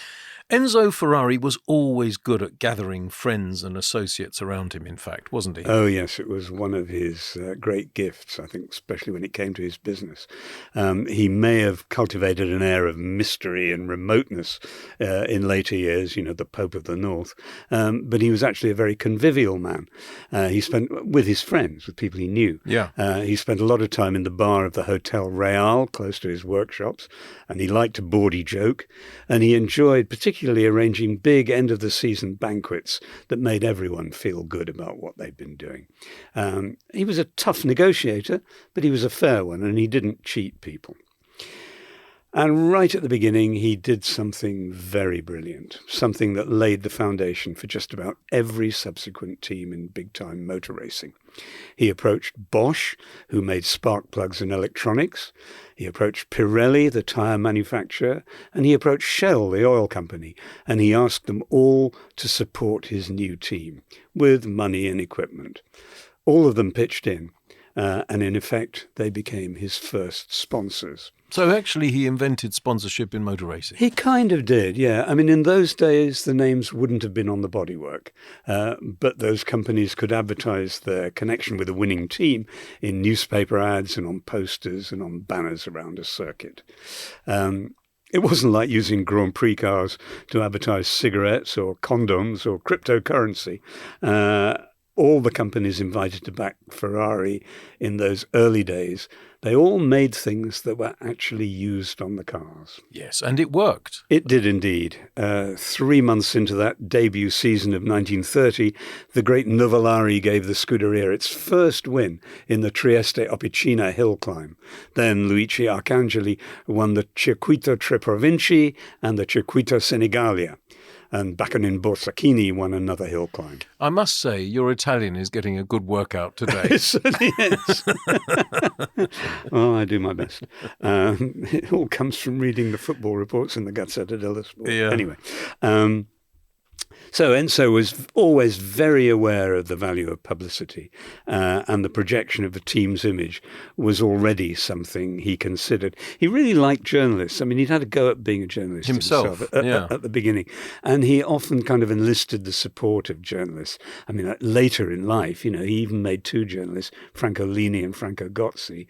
S6: Enzo Ferrari was always good at gathering friends and associates around him, in fact, wasn't he?
S7: Oh, yes, it was one of his great gifts, I think, especially when it came to his business. He may have cultivated an air of mystery and remoteness in later years, you know, the Pope of the North, but he was actually a very convivial man. He spent with his friends, with people he knew.
S6: Yeah.
S7: He spent a lot of time in the bar of the Hotel Real, close to his workshops, and he liked a bawdy joke, and he enjoyed particularly arranging big end-of-the-season banquets that made everyone feel good about what they'd been doing. He was a tough negotiator, but he was a fair one, and he didn't cheat people. And right at the beginning, he did something very brilliant, something that laid the foundation for just about every subsequent team in big-time motor racing. He approached Bosch, who made spark plugs and electronics. He approached Pirelli, the tyre manufacturer, and he approached Shell, the oil company, and he asked them all to support his new team with money and equipment. All of them pitched in, and in effect, they became his first sponsors.
S6: So actually he invented sponsorship in motor racing.
S7: He kind of did, yeah. I mean, in those days, the names wouldn't have been on the bodywork, but those companies could advertise their connection with a winning team in newspaper ads and on posters and on banners around a circuit. It wasn't like using Grand Prix cars to advertise cigarettes or condoms or cryptocurrency. all the companies invited to back Ferrari in those early days, they all made things that were actually used on the cars.
S6: Yes, and it worked.
S7: It did indeed. 3 months into that debut season of 1930, the great Nuvolari gave the Scuderia its first win in the Trieste Opicina hill climb. Then Luigi Arcangeli won the Circuito Tre Provinci and the Circuito Senigallia. And Baccanin Borsacchini won another hill climb.
S6: I must say, your Italian is getting a good workout today.
S7: It certainly is. Well, I do my best. It all comes from reading the football reports in the Gazzetta dello Sport.
S6: Yeah.
S7: Anyway, so Enzo was always very aware of the value of publicity, and the projection of the team's image was already something he considered. He really liked journalists. I mean, he'd had a go at being a journalist himself at the beginning, and he often kind of enlisted the support of journalists. I mean, later in life, he even made 2 journalists, Franco Lini and Franco Gozzi,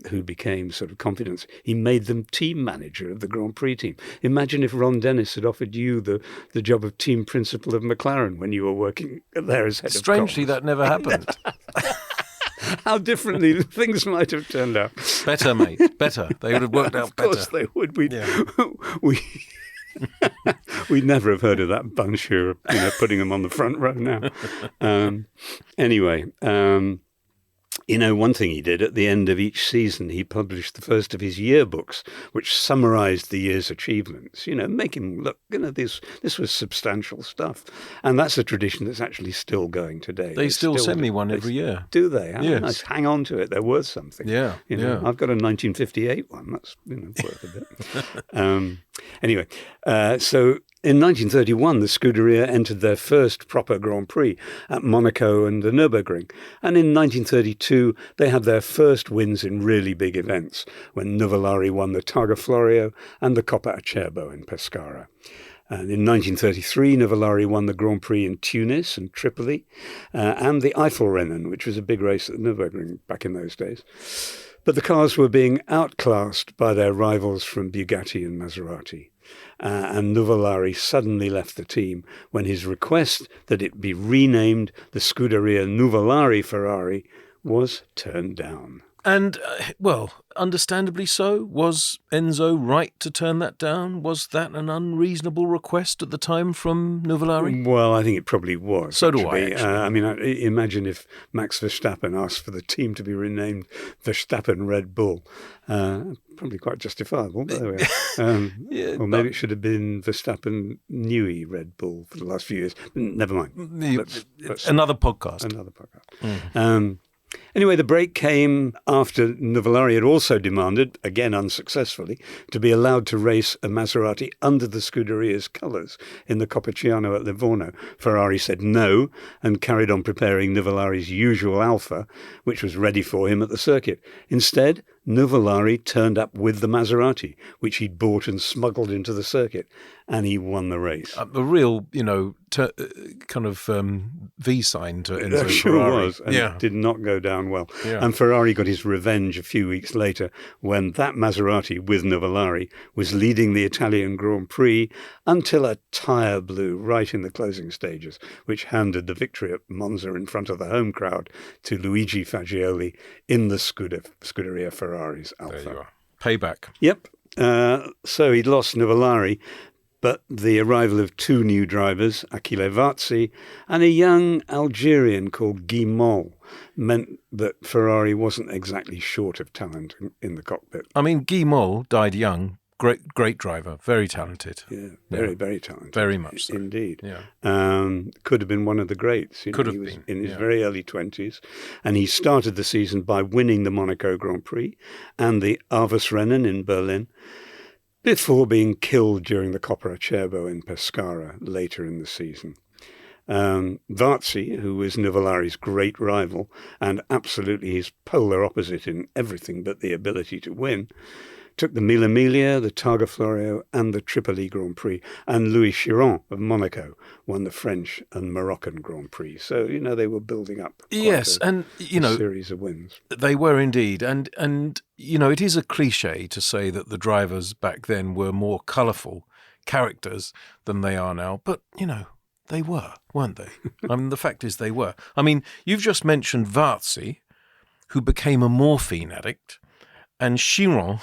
S7: who became sort of confidants. He made them team manager of the Grand Prix team. Imagine if Ron Dennis had offered you the job of team principal of McLaren when you were working there as head
S6: Strangely,
S7: of
S6: that never happened.
S7: How differently things might have turned out.
S6: Better, mate. Better. They would have worked out better.
S7: Of course they would. We'd never have heard of that bunch who are putting them on the front row now. Anyway, one thing he did at the end of each season, he published the first of his yearbooks, which summarised the year's achievements. Make him look, this was substantial stuff. And that's a tradition that's actually still going today.
S6: They still send me one every year.
S7: Do they?
S6: Yes.
S7: Nice. Hang on to it. They're worth something.
S6: Yeah.
S7: I've got a 1958 one. That's worth a bit. Anyway, so in 1931, the Scuderia entered their first proper Grand Prix at Monaco and the Nürburgring. And in 1932, they had their first wins in really big events when Nuvolari won the Targa Florio and the Coppa Acerbo in Pescara. And in 1933, Nuvolari won the Grand Prix in Tunis and Tripoli and the Eifelrennen, which was a big race at the Nürburgring back in those days. But the cars were being outclassed by their rivals from Bugatti and Maserati. And Nuvolari suddenly left the team when his request that it be renamed the Scuderia Nuvolari Ferrari was turned down.
S6: And, understandably so. Was Enzo right to turn that down? Was that an unreasonable request at the time from Nuvolari?
S7: Well, I think it probably was.
S6: So do I,
S7: actually. Imagine if Max Verstappen asked for the team to be renamed Verstappen Red Bull. Probably quite justifiable, by the way. Or maybe it should have been Verstappen Newey Red Bull for the last few years. Never mind.
S6: Another podcast.
S7: Anyway, the break came after Nuvolari had also demanded, again unsuccessfully, to be allowed to race a Maserati under the Scuderia's colours in the Coppaciano at Livorno. Ferrari said no and carried on preparing Nuvolari's usual Alfa, which was ready for him at the circuit. Instead, Nuvolari turned up with the Maserati, which he'd bought and smuggled into the circuit, and he won the race.
S6: A real, kind of V sign to Enzo
S7: It sure
S6: Ferrari.
S7: was, and it did not go down well.
S6: Yeah.
S7: And Ferrari got his revenge a few weeks later when that Maserati with Nuvolari was leading the Italian Grand Prix until a tyre blew right in the closing stages, which handed the victory at Monza in front of the home crowd to Luigi Fagioli in the Scuderia Ferrari's Alfa.
S6: There you are. Payback.
S7: Yep. So he'd lost Nuvolari, but the arrival of 2 new drivers, Achille Varzi and a young Algerian called Guy Moll, meant that Ferrari wasn't exactly short of talent in the cockpit.
S6: I mean, Guy Moll died young. Great driver. Very talented.
S7: Yeah, very talented.
S6: Very much so.
S7: Indeed.
S6: Yeah.
S7: Could have been one of the greats.
S6: Could have
S7: he was
S6: been.
S7: in his very early 20s. And he started the season by winning the Monaco Grand Prix and the Avusrennen in Berlin, before being killed during the Coppa Acerbo in Pescara later in the season. Varzi, who was Nuvolari's great rival and absolutely his polar opposite in everything but the ability to win, took the Mille Miglia, the Targa Florio and the Tripoli Grand Prix, and Louis Chiron of Monaco won the French and Moroccan Grand Prix. So, they were building up a series of wins.
S6: They were indeed. And it is a cliche to say that the drivers back then were more colourful characters than they are now. But, They were, weren't they? I mean, the fact is they were. I mean, you've just mentioned Varzi, who became a morphine addict, and Chiron,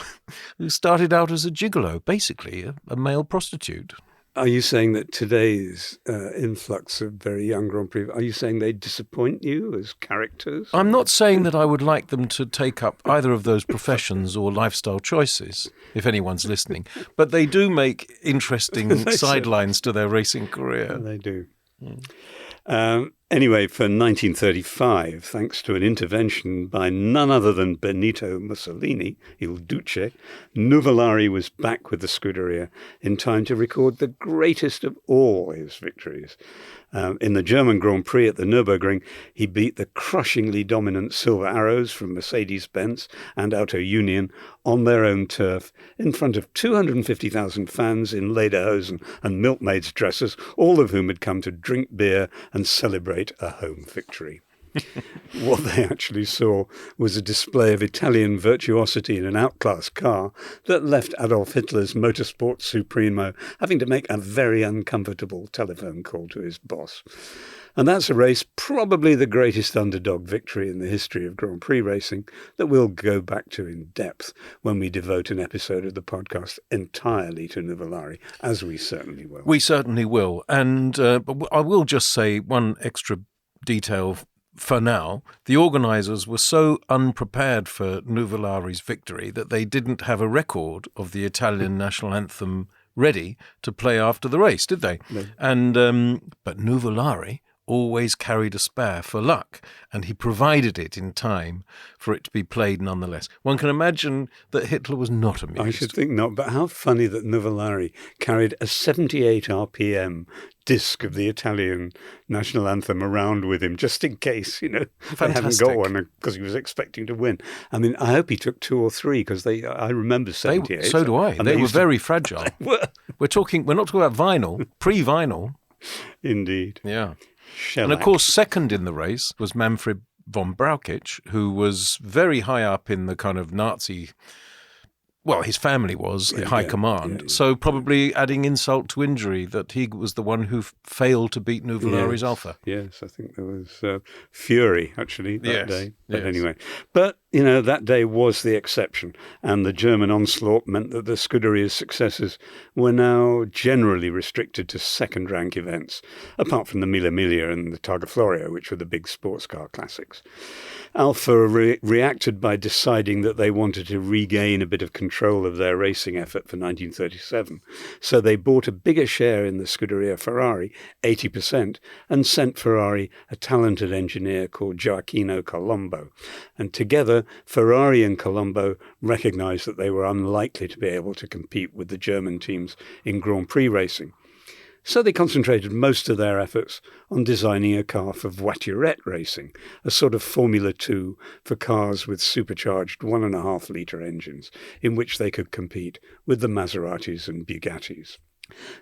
S6: who started out as a gigolo, basically a male prostitute.
S7: Are you saying that today's influx of very young Grand Prix, are you saying they disappoint you as characters?
S6: I'm not saying that I would like them to take up either of those professions or lifestyle choices, if anyone's listening, but they do make interesting sidelines to their racing career.
S7: They do. Anyway, for 1935, thanks to an intervention by none other than Benito Mussolini, Il Duce, Nuvolari was back with the Scuderia in time to record the greatest of all his victories. In the German Grand Prix at the Nürburgring, he beat the crushingly dominant Silver Arrows from Mercedes-Benz and Auto Union on their own turf in front of 250,000 fans in lederhosen and milkmaids' dresses, all of whom had come to drink beer and celebrate a home victory. What they actually saw was a display of Italian virtuosity in an outclassed car that left Adolf Hitler's motorsport supremo having to make a very uncomfortable telephone call to his boss. And that's a race, probably the greatest underdog victory in the history of Grand Prix racing, that we'll go back to in depth when we devote an episode of the podcast entirely to Nuvolari, as we certainly will.
S6: We certainly will. And but I will just say one extra detail. For now, the organisers were so unprepared for Nuvolari's victory that they didn't have a record of the Italian national anthem ready to play after the race, did they? No. And but Nuvolari always carried a spare for luck, and he provided it in time for it to be played nonetheless. One can imagine that Hitler was not amused.
S7: I should think not, but how funny that Nuvolari carried a 78 RPM disc of the Italian national anthem around with him, just in case, they haven't got one because he was expecting to win. I mean, I hope he took 2 or 3 because I remember 78.
S6: So do I. And they were very fragile. We're not talking about vinyl, pre-vinyl.
S7: Indeed.
S6: Yeah.
S7: Shellac.
S6: And of course, second in the race was Manfred von Brauchitsch, who was very high up in the kind of Nazi, well, his family was high command. Yeah. So probably adding insult to injury that he was the one who failed to beat Nuvolari's Alpha.
S7: Yes, I think there was fury, actually, that day. But anyway. But, that day was the exception. And the German onslaught meant that the Scuderia's successes were now generally restricted to second-rank events, apart from the Mille Miglia and the Targa Florio, which were the big sports car classics. Alfa reacted by deciding that they wanted to regain a bit of control of their racing effort for 1937. So they bought a bigger share in the Scuderia Ferrari, 80%, and sent Ferrari a talented engineer called Gioacchino Colombo. And together, Ferrari and Colombo recognized that they were unlikely to be able to compete with the German teams in Grand Prix racing. So they concentrated most of their efforts on designing a car for voiturette racing, a sort of Formula 2 for cars with supercharged 1.5-litre engines, in which they could compete with the Maseratis and Bugattis.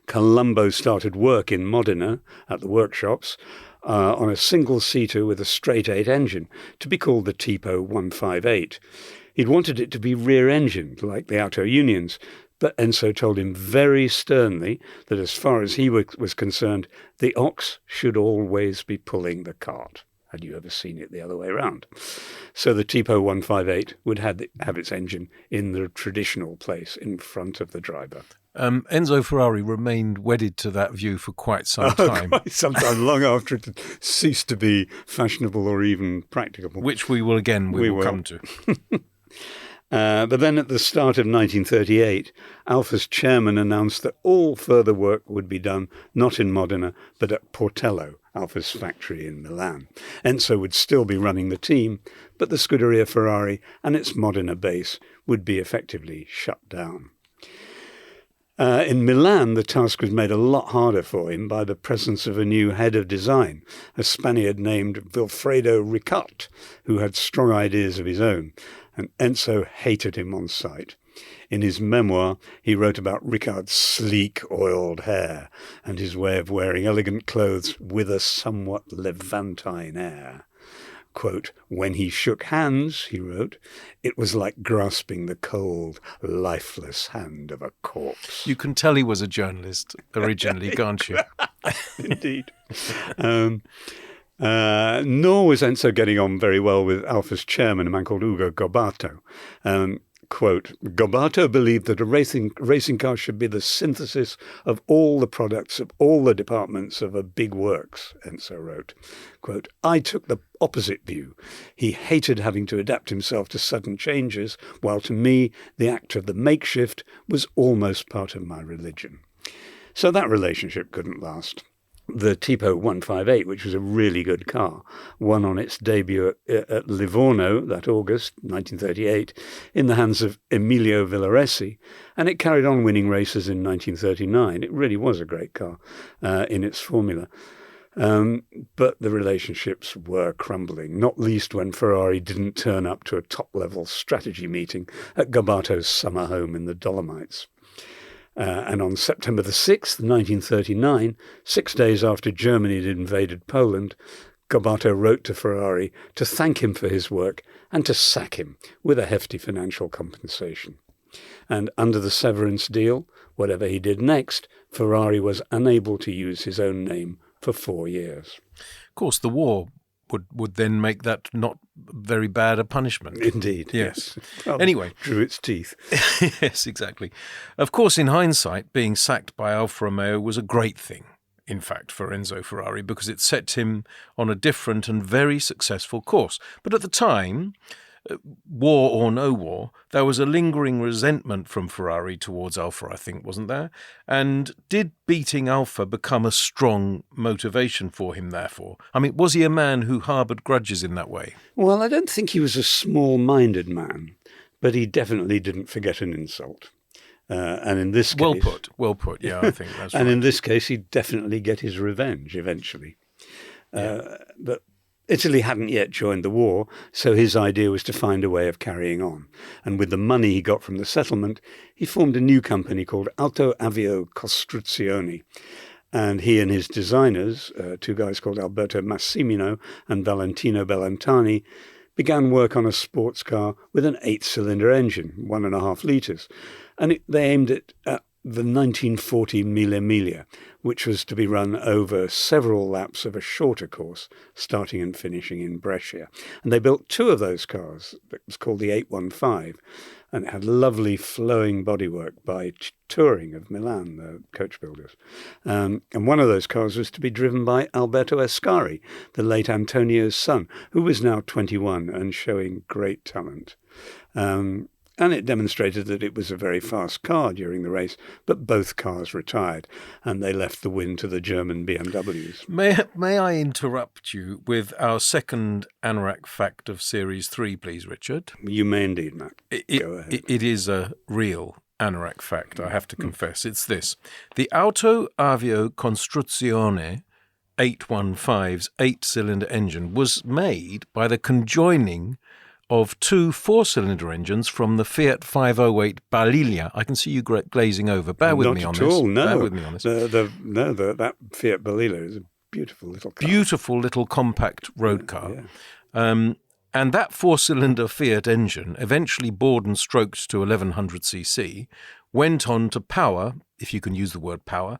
S7: Colombo started work in Modena at the workshops on a single-seater with a straight-8 engine, to be called the Tipo 158. He'd wanted it to be rear-engined, like the Auto Unions, but Enzo told him very sternly that as far as he was concerned, the ox should always be pulling the cart. Had you ever seen it the other way around? So the Tipo 158 would have its engine in the traditional place in front of the driver.
S6: Enzo Ferrari remained wedded to that view for quite some time.
S7: Quite some time, long after it ceased to be fashionable or even practicable.
S6: Which we will come to.
S7: But then at the start of 1938, Alfa's chairman announced that all further work would be done not in Modena, but at Portello, Alfa's factory in Milan. Enzo would still be running the team, but the Scuderia Ferrari and its Modena base would be effectively shut down. In Milan, the task was made a lot harder for him by the presence of a new head of design, a Spaniard named Vilfredo Ricart, who had strong ideas of his own, and Enzo hated him on sight. In his memoir, he wrote about Ricart's sleek, oiled hair and his way of wearing elegant clothes with a somewhat Levantine air. Quote, "When he shook hands," he wrote, "it was like grasping the cold, lifeless hand of a corpse."
S6: You can tell he was a journalist originally, can't you?
S7: Indeed. Nor was Enzo getting on very well with Alfa's chairman, a man called Ugo Gobbato. Quote, "Gobbato believed that a racing car should be the synthesis of all the products of all the departments of a big works," Enzo wrote. Quote, "I took the opposite view. He hated having to adapt himself to sudden changes, while to me, the act of the makeshift was almost part of my religion." So that relationship couldn't last. The Tipo 158, which was a really good car, won on its debut at Livorno that August 1938 in the hands of Emilio Villaresi, and it carried on winning races in 1939. It really was a great car in its formula. But the relationships were crumbling, not least when Ferrari didn't turn up to a top-level strategy meeting at Gobbato's summer home in the Dolomites. And on September the 6th, 1939, 6 days after Germany had invaded Poland, Gobbato wrote to Ferrari to thank him for his work and to sack him with a hefty financial compensation. And under the severance deal, whatever he did next, Ferrari was unable to use his own name for 4 years.
S6: Of course, the war would then make that not very bad a punishment.
S7: Indeed.
S6: Yes.
S7: Well,
S6: anyway.
S7: Drew its teeth.
S6: Yes, exactly. Of course, in hindsight, being sacked by Alfa Romeo was a great thing, in fact, for Enzo Ferrari, because it set him on a different and very successful course. But at the time, war or no war, there was a lingering resentment from Ferrari towards Alfa, I think, wasn't there? And did beating Alfa become a strong motivation for him, therefore? I mean, was he a man who harboured grudges in that way?
S7: Well, I don't think he was a small-minded man, but he definitely didn't forget an insult. And in this case...
S6: Well put, yeah, I think that's right.
S7: And in this case, he'd definitely get his revenge eventually. But Italy hadn't yet joined the war, so his idea was to find a way of carrying on. And with the money he got from the settlement, he formed a new company called Auto Avio Costruzioni. And he and his designers, two guys called Alberto Massimino and Valentino Bellantani, began work on a sports car with an 8-cylinder engine, 1.5 litres. And they aimed it at the 1940 Mille Miglia, which was to be run over several laps of a shorter course, starting and finishing in Brescia. And they built 2 of those cars. It was called the 815, and it had lovely flowing bodywork by Touring of Milan, the coach builders. And one of those cars was to be driven by Alberto Ascari, the late Antonio's son, who was now 21 and showing great talent. And it demonstrated that it was a very fast car during the race, but both cars retired, and they left the win to the German BMWs.
S6: May I interrupt you with our second Anorak fact of Series 3, please, Richard?
S7: You may indeed, Matt. Go ahead.
S6: It is a real Anorak fact, I have to confess. It's this. The Auto Avio Costruzione 815's 8-cylinder engine was made by the conjoining of 2 4-cylinder engines from the Fiat 508 Balilla. I can see you glazing over. Bear with me on this.
S7: Not at all, no.
S6: Bear with me on this.
S7: That Fiat Balilla is a beautiful little car.
S6: Beautiful little compact road car.
S7: Yeah.
S6: And that 4-cylinder Fiat engine, eventually bored and stroked to 1100cc, went on to power, if you can use the word power,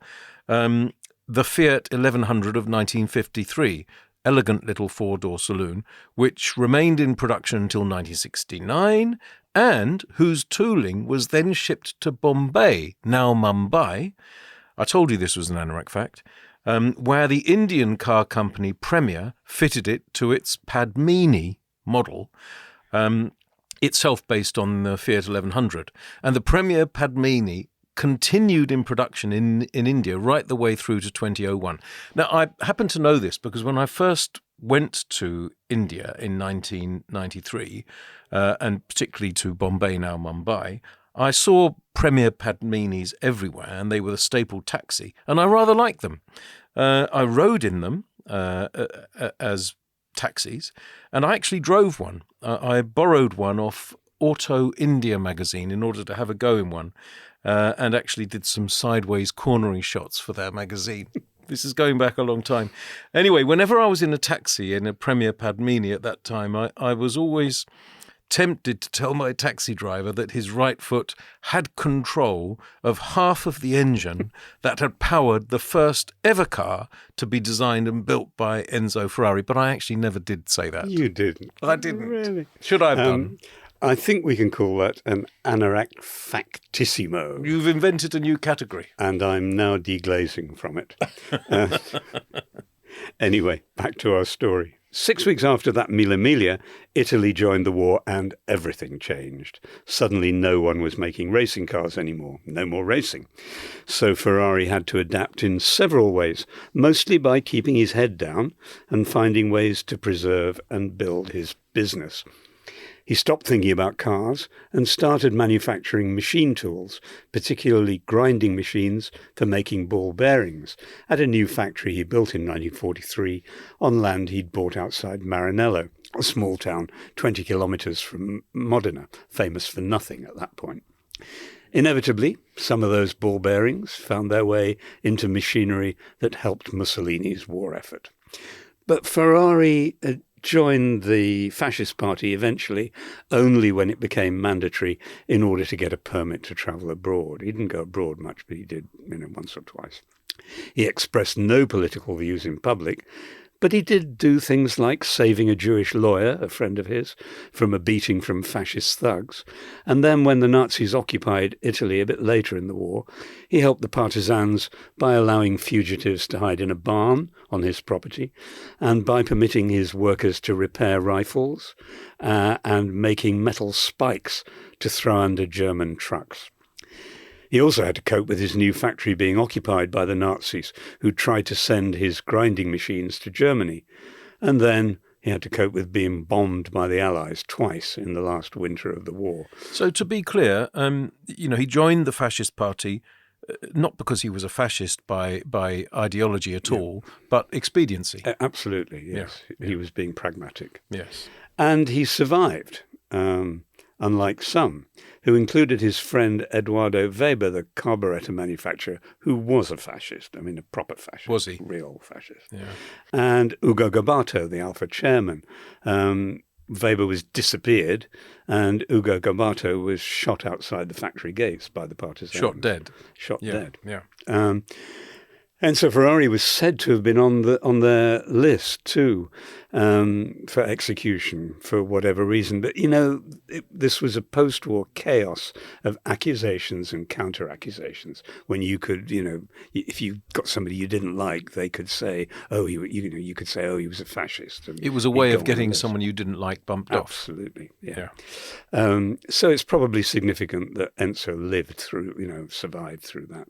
S6: the Fiat 1100 of 1953, elegant little 4-door saloon, which remained in production until 1969 and whose tooling was then shipped to Bombay, now Mumbai. I told you this was an Anorak fact, where the Indian car company Premier fitted it to its Padmini model, itself based on the Fiat 1100. And the Premier Padmini continued in production in India right the way through to 2001. Now, I happen to know this because when I first went to India in 1993, and particularly to Bombay, now Mumbai, I saw Premier Padminis everywhere, and they were the staple taxi, and I rather liked them. I rode in them as taxis, and I actually drove one. I borrowed one off Auto India magazine in order to have a go in one. And actually did some sideways cornering shots for their magazine. This is going back a long time. Anyway, whenever I was in a taxi in a Premier Padmini at that time, I was always tempted to tell my taxi driver that his right foot had control of half of the engine that had powered the first ever car to be designed and built by Enzo Ferrari. But I actually never did say that.
S7: You didn't.
S6: I didn't.
S7: Really?
S6: Should I have done?
S7: I think we can call that an anorak factissimo.
S6: You've invented a new category.
S7: And I'm now deglazing from it. Anyway, back to our story. 6 weeks after that Mille Miglia, Italy joined the war and everything changed. Suddenly no one was making racing cars anymore. No more racing. So Ferrari had to adapt in several ways, mostly by keeping his head down and finding ways to preserve and build his business. He stopped thinking about cars and started manufacturing machine tools, particularly grinding machines for making ball bearings, at a new factory he built in 1943 on land he'd bought outside Maranello, a small town 20 kilometres from Modena, famous for nothing at that point. Inevitably, some of those ball bearings found their way into machinery that helped Mussolini's war effort. But Ferrari joined the fascist party eventually only when it became mandatory in order to get a permit to travel abroad. He didn't go abroad much, but he did, once or twice. He expressed no political views in public, but he did do things like saving a Jewish lawyer, a friend of his, from a beating from fascist thugs. And then when the Nazis occupied Italy a bit later in the war, he helped the partisans by allowing fugitives to hide in a barn on his property and by permitting his workers to repair rifles and making metal spikes to throw under German trucks. He also had to cope with his new factory being occupied by the Nazis, who tried to send his grinding machines to Germany. And then he had to cope with being bombed by the Allies twice in the last winter of the war.
S6: So to be clear, he joined the fascist party not because he was a fascist by ideology at all, but expediency.
S7: Absolutely, yes. Yeah. He was being pragmatic.
S6: Yes.
S7: And he survived. Unlike some, who included his friend Eduardo Weber, the carburetor manufacturer, who was a fascist. A proper fascist.
S6: Was he?
S7: Real fascist.
S6: Yeah.
S7: And Ugo Gabato, the Alfa chairman. Weber was disappeared, and Ugo Gabato was shot outside the factory gates by the partisans.
S6: Shot dead.
S7: Dead.
S6: Yeah.
S7: And so Ferrari was said to have been on their list too, for execution for whatever reason. But this was a post-war chaos of accusations and counter-accusations. When you could, if you got somebody you didn't like, they could say, you could say, he was a fascist.
S6: It was a way of getting someone you didn't like bumped off.
S7: Absolutely, yeah. So it's probably significant that Enzo lived through, survived through that.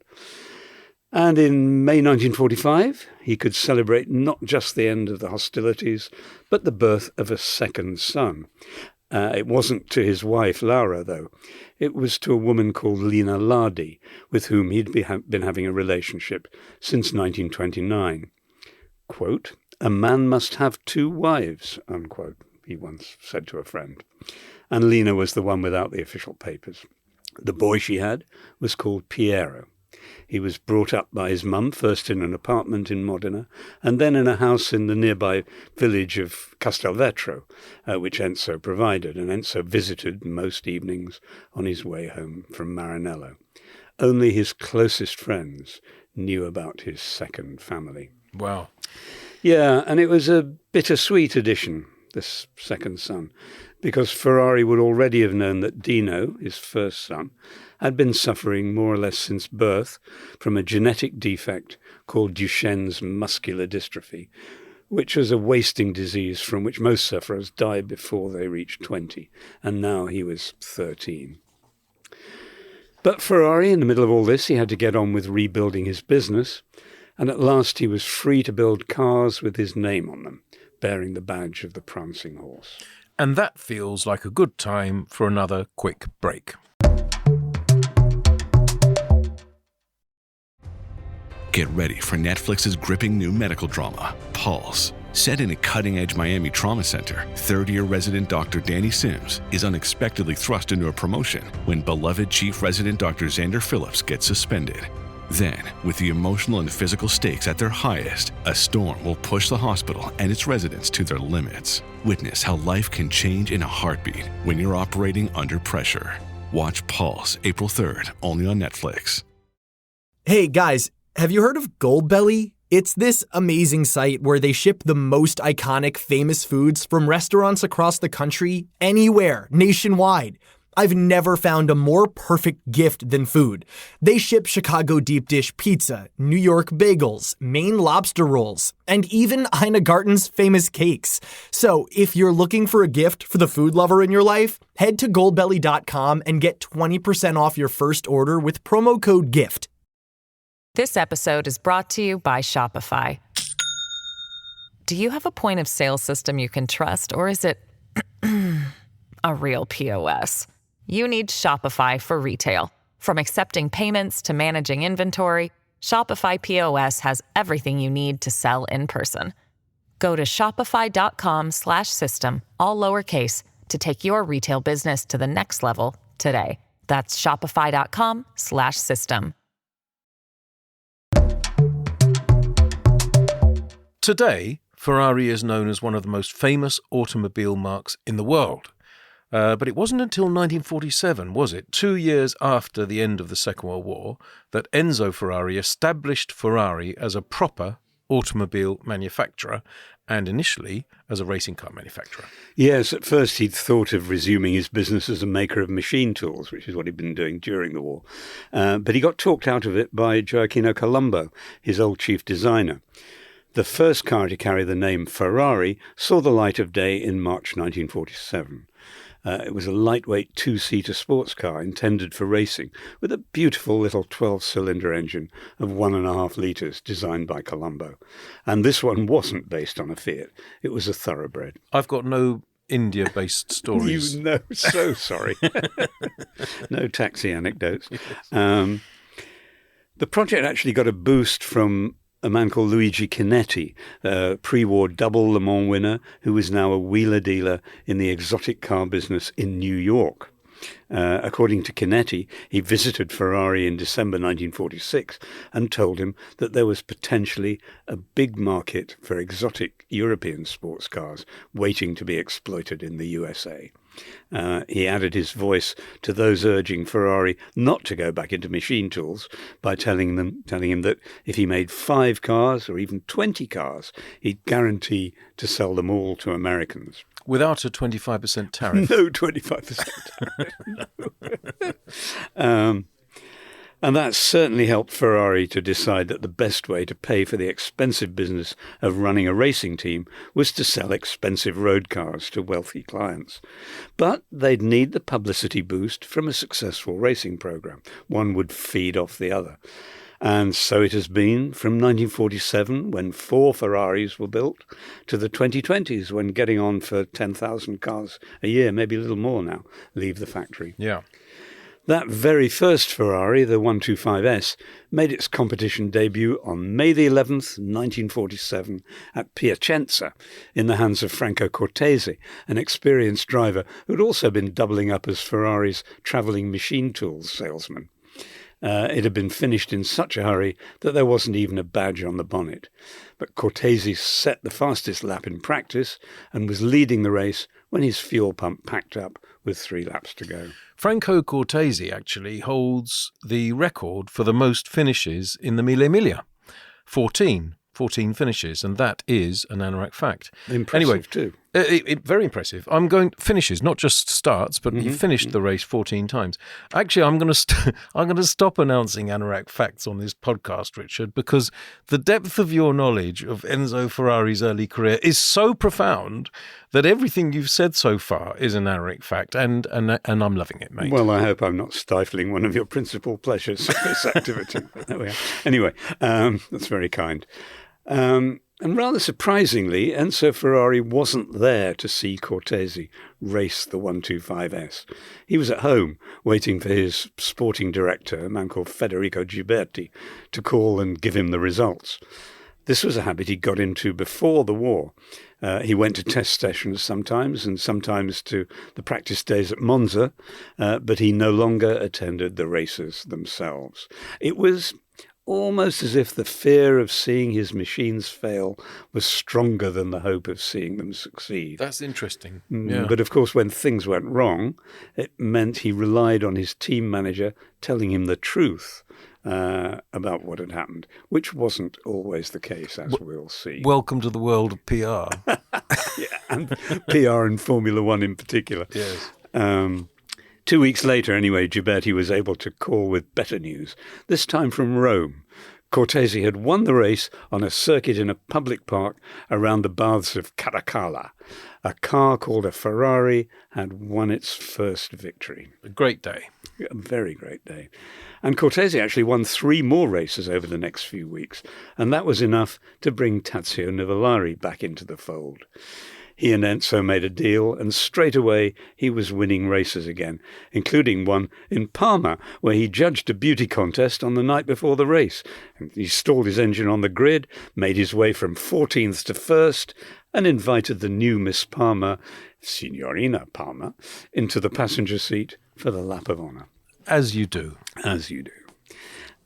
S7: And in May 1945, he could celebrate not just the end of the hostilities, but the birth of a second son. It wasn't to his wife, Laura, though. It was to a woman called Lina Lardi, with whom he'd been having a relationship since 1929. Quote, "A man must have 2 wives," unquote, he once said to a friend. And Lina was the one without the official papers. The boy she had was called Piero. He was brought up by his mum, first in an apartment in Modena, and then in a house in the nearby village of Castelvetro, which Enzo provided, and Enzo visited most evenings on his way home from Maranello. Only his closest friends knew about his second family.
S6: Wow.
S7: Yeah, and it was a bittersweet addition, this second son, because Ferrari would already have known that Dino, his first son, had been suffering more or less since birth from a genetic defect called Duchenne's muscular dystrophy, which was a wasting disease from which most sufferers died before they reached 20, and now he was 13. But Ferrari, in the middle of all this, he had to get on with rebuilding his business, and at last he was free to build cars with his name on them, bearing the badge of the prancing horse.
S6: And that feels like a good time for another quick break.
S10: Get ready for Netflix's gripping new medical drama, Pulse. Set in a cutting-edge Miami trauma center, third-year resident Dr. Danny Sims is unexpectedly thrust into a promotion when beloved chief resident Dr. Xander Phillips gets suspended. Then, with the emotional and physical stakes at their highest, a storm will push the hospital and its residents to their limits. Witness how life can change in a heartbeat when you're operating under pressure. Watch Pulse April 3rd, only on Netflix.
S11: Hey guys, have you heard of Goldbelly? It's this amazing site where they ship the most iconic famous foods from restaurants across the country, anywhere, nationwide. I've never found a more perfect gift than food. They ship Chicago deep dish pizza, New York bagels, Maine lobster rolls, and even Ina Garten's famous cakes. So if you're looking for a gift for the food lover in your life, head to goldbelly.com and get 20% off your first order with promo code GIFT.
S12: This episode is brought to you by Shopify. Do you have a point of sale system you can trust, or is it a real POS? You need Shopify for retail. From accepting payments to managing inventory, Shopify POS has everything you need to sell in person. Go to shopify.com/system, all lowercase, to take your retail business to the next level today. That's shopify.com/system.
S6: Today, Ferrari is known as one of the most famous automobile marques in the world. But it wasn't until 1947, was it, 2 years after the end of the Second World War, that Enzo Ferrari established Ferrari as a proper automobile manufacturer and initially as a racing car manufacturer.
S7: Yes, at first he'd thought of resuming his business as a maker of machine tools, which is what he'd been doing during the war. But he got talked out of it by Gioacchino Colombo, his old chief designer. The first car to carry the name Ferrari saw the light of day in March 1947. It was a lightweight two-seater sports car intended for racing with a beautiful little 12-cylinder engine of 1.5 litres designed by Colombo. And this one wasn't based on a Fiat. It was a thoroughbred.
S6: I've got no India-based stories.
S7: You know, so sorry. No taxi anecdotes. The project actually got a boost from a man called Luigi Chinetti, a pre-war double Le Mans winner who is now a wheeler dealer in the exotic car business in New York. According to Chinetti, he visited Ferrari in December 1946 and told him that there was potentially a big market for exotic European sports cars waiting to be exploited in the USA. He added his voice to those urging Ferrari not to go back into machine tools by telling him that if he made 5 cars or even 20 cars, he'd guarantee to sell them all to Americans.
S6: Without a 25% tariff?
S7: No 25% tariff. No. And that certainly helped Ferrari to decide that the best way to pay for the expensive business of running a racing team was to sell expensive road cars to wealthy clients. But they'd need the publicity boost from a successful racing program. One would feed off the other. And so it has been from 1947, when 4 Ferraris were built, to the 2020s, when getting on for 10,000 cars a year, maybe a little more now, leave the factory.
S6: Yeah.
S7: That very first Ferrari, the 125S, made its competition debut on May the 11th, 1947, at Piacenza, in the hands of Franco Cortese, an experienced driver who'd also been doubling up as Ferrari's travelling machine tools salesman. It had been finished in such a hurry that there wasn't even a badge on the bonnet. But Cortese set the fastest lap in practice and was leading the race when his fuel pump packed up with 3 laps to go.
S6: Franco Cortese actually holds the record for the most finishes in the Mille Miglia. 14 finishes, and that is an anorak fact.
S7: Impressive
S6: anyway,
S7: too.
S6: Very impressive. I'm going finishes, not just starts, but he finished the race 14 times. Actually, I'm going to stop announcing anorak facts on this podcast, Richard, because the depth of your knowledge of Enzo Ferrari's early career is so profound that everything you've said so far is an anorak fact, and I'm loving it, mate.
S7: Well, I hope I'm not stifling one of your principal pleasures of this activity. There we are. Anyway, that's very kind. And rather surprisingly, Enzo Ferrari wasn't there to see Cortese race the 125S. He was at home waiting for his sporting director, a man called Federico Giberti, to call and give him the results. This was a habit he got into before the war. He went to test sessions sometimes and sometimes to the practice days at Monza, but he no longer attended the races themselves. It was almost as if the fear of seeing his machines fail was stronger than the hope of seeing them succeed.
S6: That's interesting. Yeah.
S7: But of course, when things went wrong, it meant he relied on his team manager telling him the truth about what had happened, which wasn't always the case, as we'll see.
S6: Welcome to the world of PR.
S7: Yeah, and PR in Formula One in particular.
S6: Yes.
S7: 2 weeks later, anyway, Ghiberti was able to call with better news, this time from Rome. Cortese had won the race on a circuit in a public park around the baths of Caracalla. A car called a Ferrari had won its first victory.
S6: A great day.
S7: A very great day. And Cortese actually won 3 more races over the next few weeks, and that was enough to bring Tazio Nuvolari back into the fold. He and Enzo made a deal, and straight away he was winning races again, including one in Parma, where he judged a beauty contest on the night before the race. And he stalled his engine on the grid, made his way from 14th to 1st, and invited the new Miss Parma, Signorina Parma, into the passenger seat for the lap of honour.
S6: As you do.
S7: As you do.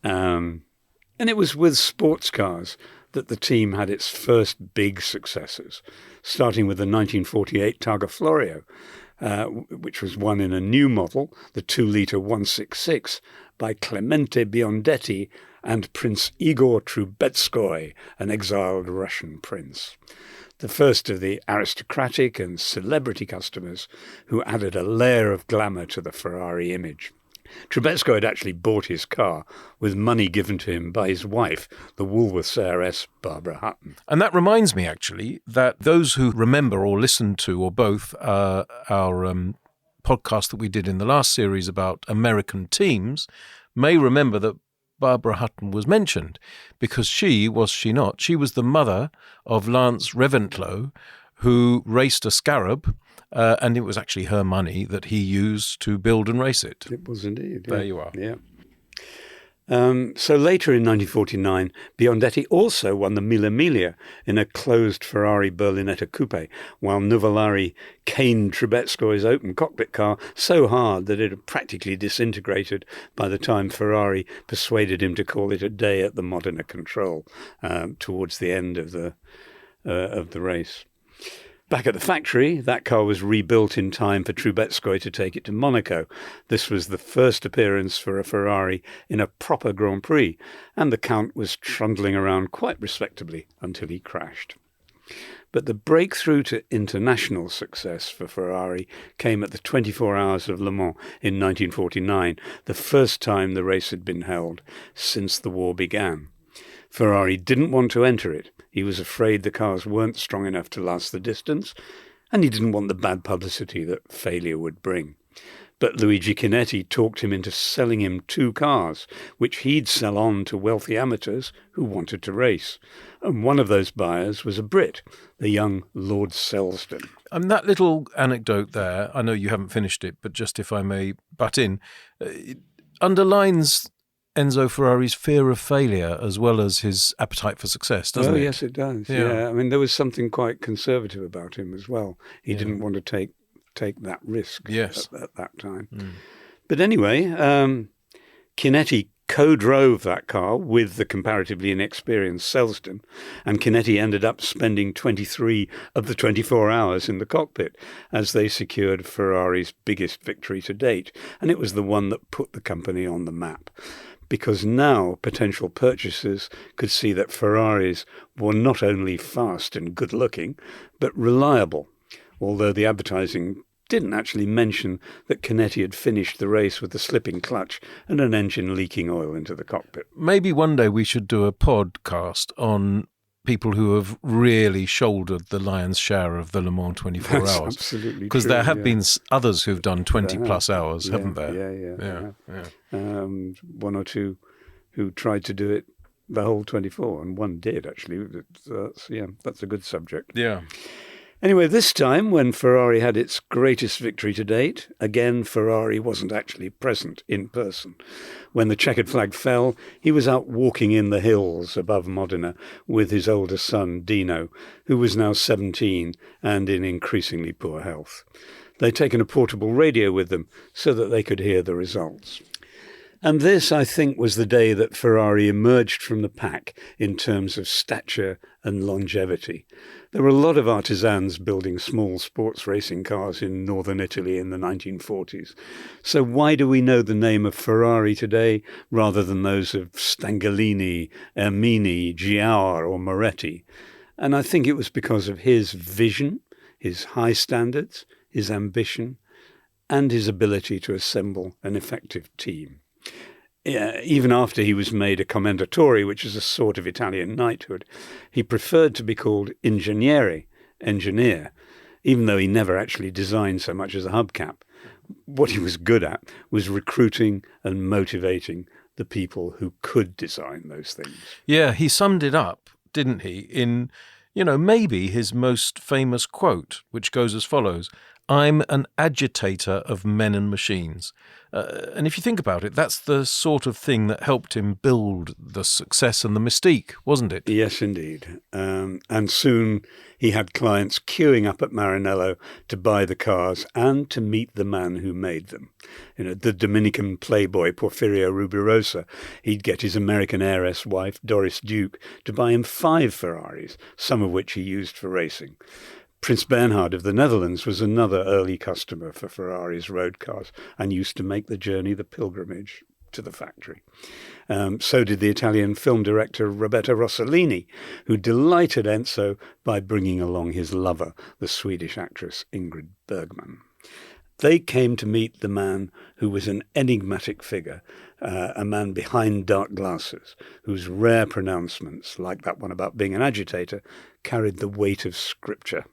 S7: And it was with sports cars that the team had its first big successes, starting with the 1948 Targa Florio, which was won in a new model, the 2-litre 166, by Clemente Biondetti and Prince Igor Trubetskoy, an exiled Russian prince. The first of the aristocratic and celebrity customers who added a layer of glamour to the Ferrari image. Trubetskoy had actually bought his car with money given to him by his wife, the Woolworths heiress Barbara Hutton.
S6: And that reminds me, actually, that those who remember or listened to, or both, our podcast that we did in the last series about American teams may remember that Barbara Hutton was mentioned, because she was the mother of Lance Reventlow, who raced a Scarab, and it was actually her money that he used to build and race it.
S7: It was indeed.
S6: There you are.
S7: Yeah. So later in 1949, Biondetti also won the Mille Miglia in a closed Ferrari Berlinetta coupe, while Nuvolari caned Trubetskoy's open cockpit car so hard that it had practically disintegrated by the time Ferrari persuaded him to call it a day at the Modena control towards the end of the race. Back at the factory, that car was rebuilt in time for Trubetskoy to take it to Monaco. This was the first appearance for a Ferrari in a proper Grand Prix, and the Count was trundling around quite respectably until he crashed. But the breakthrough to international success for Ferrari came at the 24 Hours of Le Mans in 1949, the first time the race had been held since the war began. Ferrari didn't want to enter it. He was afraid the cars weren't strong enough to last the distance, and he didn't want the bad publicity that failure would bring. But Luigi Chinetti talked him into selling him 2 cars, which he'd sell on to wealthy amateurs who wanted to race. And one of those buyers was a Brit, the young Lord Selsdon.
S6: That little anecdote there, I know you haven't finished it, but just if I may butt in, it underlines Enzo Ferrari's fear of failure as well as his appetite for success, doesn't it?
S7: Oh, yes, it does. Yeah. I mean, there was something quite conservative about him as well. He didn't want to take that risk at that time. Mm. But anyway, Chinetti co-drove that car with the comparatively inexperienced Selsdon, and Chinetti ended up spending 23 of the 24 hours in the cockpit as they secured Ferrari's biggest victory to date, and it was the one that put the company on the map. Because now potential purchasers could see that Ferraris were not only fast and good-looking, but reliable, although the advertising didn't actually mention that Chinetti had finished the race with a slipping clutch and an engine leaking oil into the cockpit.
S6: Maybe one day we should do a podcast on people who have really shouldered the lion's share of the Le Mans 24
S7: That's
S6: hours.
S7: Absolutely
S6: because
S7: true,
S6: there have been others who've done 20-plus hours, haven't there?
S7: Yeah. One or two who tried to do it the whole 24, and one did, actually. That's a good subject.
S6: Yeah.
S7: Anyway, this time, when Ferrari had its greatest victory to date, again, Ferrari wasn't actually present in person. When the checkered flag fell, he was out walking in the hills above Modena with his older son, Dino, who was now 17 and in increasingly poor health. They'd taken a portable radio with them so that they could hear the results. And this, I think, was the day that Ferrari emerged from the pack in terms of stature and longevity. There were a lot of artisans building small sports racing cars in northern Italy in the 1940s. So why do we know the name of Ferrari today rather than those of Stangalini, Ermini, Giaur or Moretti? And I think it was because of his vision, his high standards, his ambition, and his ability to assemble an effective team. Even after he was made a commendatore, which is a sort of Italian knighthood, he preferred to be called ingegnere, engineer, even though he never actually designed so much as a hubcap. What he was good at was recruiting and motivating the people who could design those things.
S6: Yeah, he summed it up, didn't he, in, maybe his most famous quote, which goes as follows: "I'm an agitator of men and machines." And if you think about it, that's the sort of thing that helped him build the success and the mystique, wasn't it?
S7: Yes, indeed. And soon he had clients queuing up at Maranello to buy the cars and to meet the man who made them. The Dominican playboy Porfirio Rubirosa, he'd get his American heiress wife, Doris Duke, to buy him 5 Ferraris, some of which he used for racing. Prince Bernhard of the Netherlands was another early customer for Ferrari's road cars and used to make the journey, the pilgrimage, to the factory. So did the Italian film director Roberto Rossellini, who delighted Enzo by bringing along his lover, the Swedish actress Ingrid Bergman. They came to meet the man who was an enigmatic figure, a man behind dark glasses, whose rare pronouncements, like that one about being an agitator, carried the weight of scripture.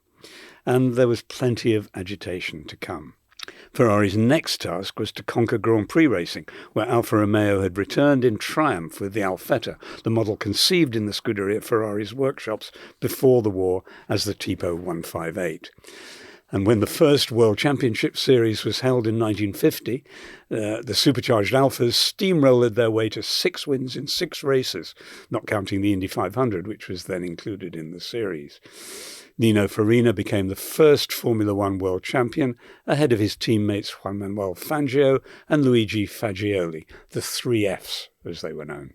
S7: And there was plenty of agitation to come. Ferrari's next task was to conquer Grand Prix racing, where Alfa Romeo had returned in triumph with the Alfetta, the model conceived in the Scuderia Ferrari's workshops before the war as the Tipo 158. And when the first World Championship Series was held in 1950, the supercharged Alfas steamrolled their way to 6 wins in 6 races, not counting the Indy 500, which was then included in the series. Nino Farina became the first Formula One world champion, ahead of his teammates Juan Manuel Fangio and Luigi Fagioli, the 3 Fs, as they were known.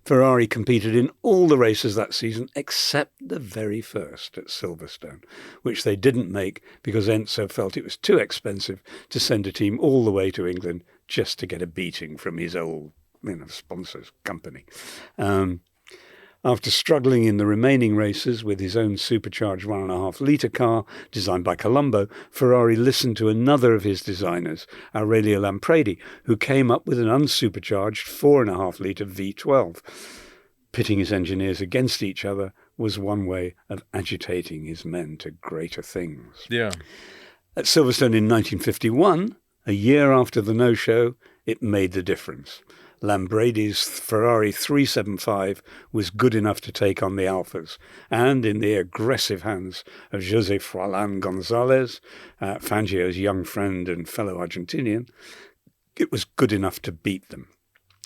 S7: Ferrari competed in all the races that season except the very first at Silverstone, which they didn't make because Enzo felt it was too expensive to send a team all the way to England just to get a beating from his old sponsors company. After struggling in the remaining races with his own supercharged 1.5-litre car designed by Colombo, Ferrari listened to another of his designers, Aurelio Lampredi, who came up with an unsupercharged 4.5-litre V12. Pitting his engineers against each other was one way of agitating his men to greater things.
S6: Yeah.
S7: At Silverstone in 1951, a year after the no-show, it made the difference. Lambredi's Ferrari 375 was good enough to take on the Alfas, and in the aggressive hands of José Froilán González, Fangio's young friend and fellow Argentinian, it was good enough to beat them.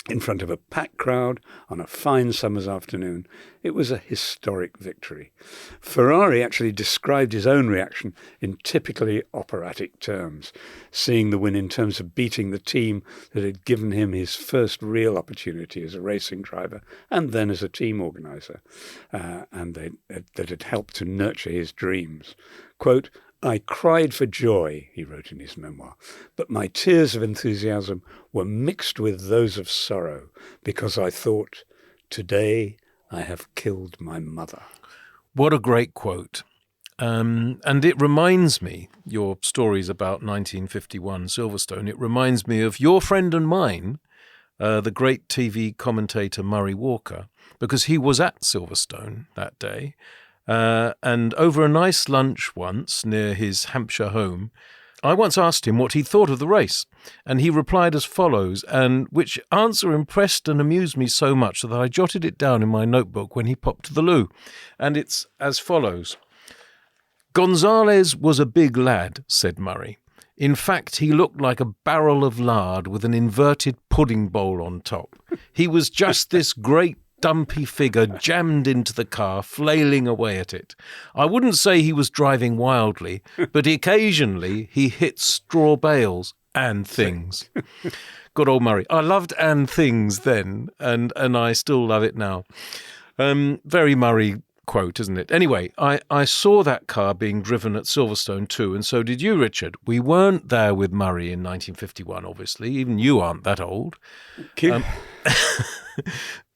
S7: In front of a packed crowd on a fine summer's afternoon, it was a historic victory. Ferrari actually described his own reaction in typically operatic terms, seeing the win in terms of beating the team that had given him his first real opportunity as a racing driver and then as a team organizer, and that had helped to nurture his dreams. Quote, "I cried for joy," he wrote in his memoir, "but my tears of enthusiasm were mixed with those of sorrow, because I thought, today I have killed my mother."
S6: What a great quote. And it reminds me, your stories about 1951 Silverstone, it reminds me of your friend and mine, the great TV commentator Murray Walker, because he was at Silverstone that day. And over a nice lunch once near his Hampshire home, I once asked him what he thought of the race, and he replied as follows, and which answer impressed and amused me so much that I jotted it down in my notebook when he popped to the loo. And it's as follows. "González was a big lad," said Murray. "In fact, he looked like a barrel of lard with an inverted pudding bowl on top. He was just this great dumpy figure jammed into the car, flailing away at it. I wouldn't say he was driving wildly, but occasionally he hit straw bales and things." Good old Murray. I loved And Things then, and I still love it now. Very Murray quote, isn't it? Anyway, I saw that car being driven at Silverstone too, and so did you, Richard. We weren't there with Murray in 1951, obviously. Even you aren't that old.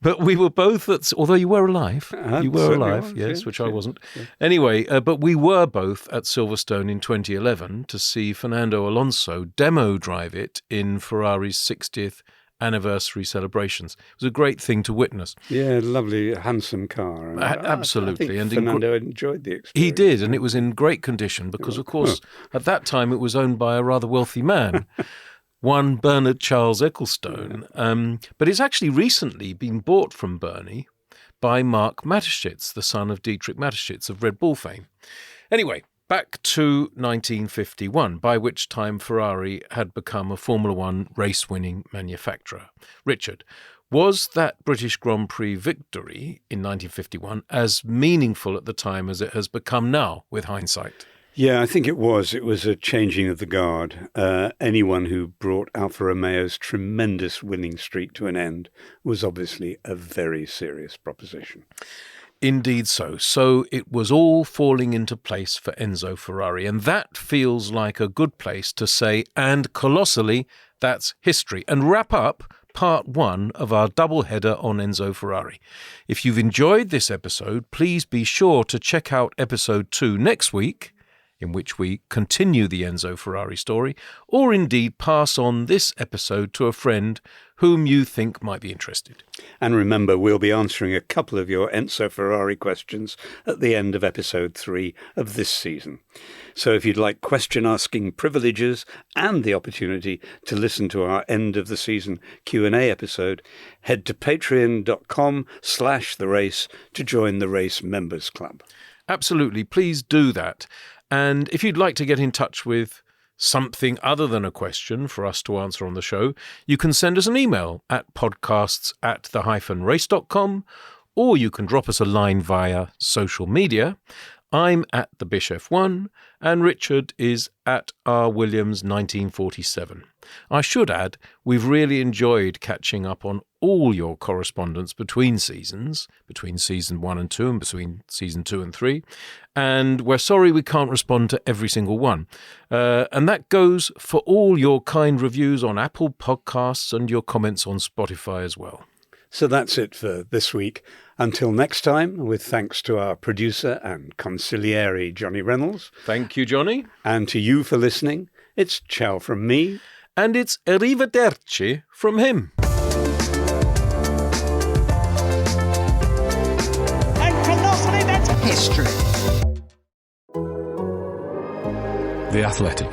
S6: But we were both although you were alive. You were alive, yes, which I wasn't. Yeah. Anyway, but we were both at Silverstone in 2011 to see Fernando Alonso demo drive it in Ferrari's 60th anniversary celebrations. It was a great thing to witness.
S7: Yeah, lovely, handsome car.
S6: Absolutely.
S7: I think Fernando enjoyed the experience.
S6: He did, and it was in great condition because, of course, at that time it was owned by a rather wealthy man. One Bernard Charles Ecclestone, but it's actually recently been bought from Bernie by Mark Mateschitz, the son of Dietrich Mateschitz of Red Bull fame. Anyway, back to 1951, by which time Ferrari had become a Formula One race-winning manufacturer. Richard, was that British Grand Prix victory in 1951 as meaningful at the time as it has become now, with hindsight?
S7: Yeah, I think it was. It was a changing of the guard. Anyone who brought Alfa Romeo's tremendous winning streak to an end was obviously a very serious proposition.
S6: Indeed so. So it was all falling into place for Enzo Ferrari, and that feels like a good place to say, and colossally, that's history, and wrap up part 1 of our double-header on Enzo Ferrari. If you've enjoyed this episode, please be sure to check out episode 2 next week, in which we continue the Enzo Ferrari story, or indeed pass on this episode to a friend whom you think might be interested.
S7: And remember, we'll be answering a couple of your Enzo Ferrari questions at the end of episode 3 of this season. So if you'd like question-asking privileges and the opportunity to listen to our end-of-the-season Q&A episode, head to patreon.com/therace to join the Race Members Club.
S6: Absolutely, please do that. And if you'd like to get in touch with something other than a question for us to answer on the show, you can send us an email at podcasts@the-race.com, or you can drop us a line via social media. I'm at the Bishop1, and Richard is at rwilliams1947. I should add, we've really enjoyed catching up on all your correspondence between seasons, between season 1 and 2 and between season 2 and 3, and we're sorry we can't respond to every single one. And that goes for all your kind reviews on Apple Podcasts and your comments on Spotify as well.
S7: So that's it for this week. Until next time, with thanks to our producer and consigliere, Johnny Reynolds.
S6: Thank you, Johnny.
S7: And to you for listening. It's ciao from me.
S6: And it's arrivederci from him.
S13: And colossally, that's history.
S14: The Athletic.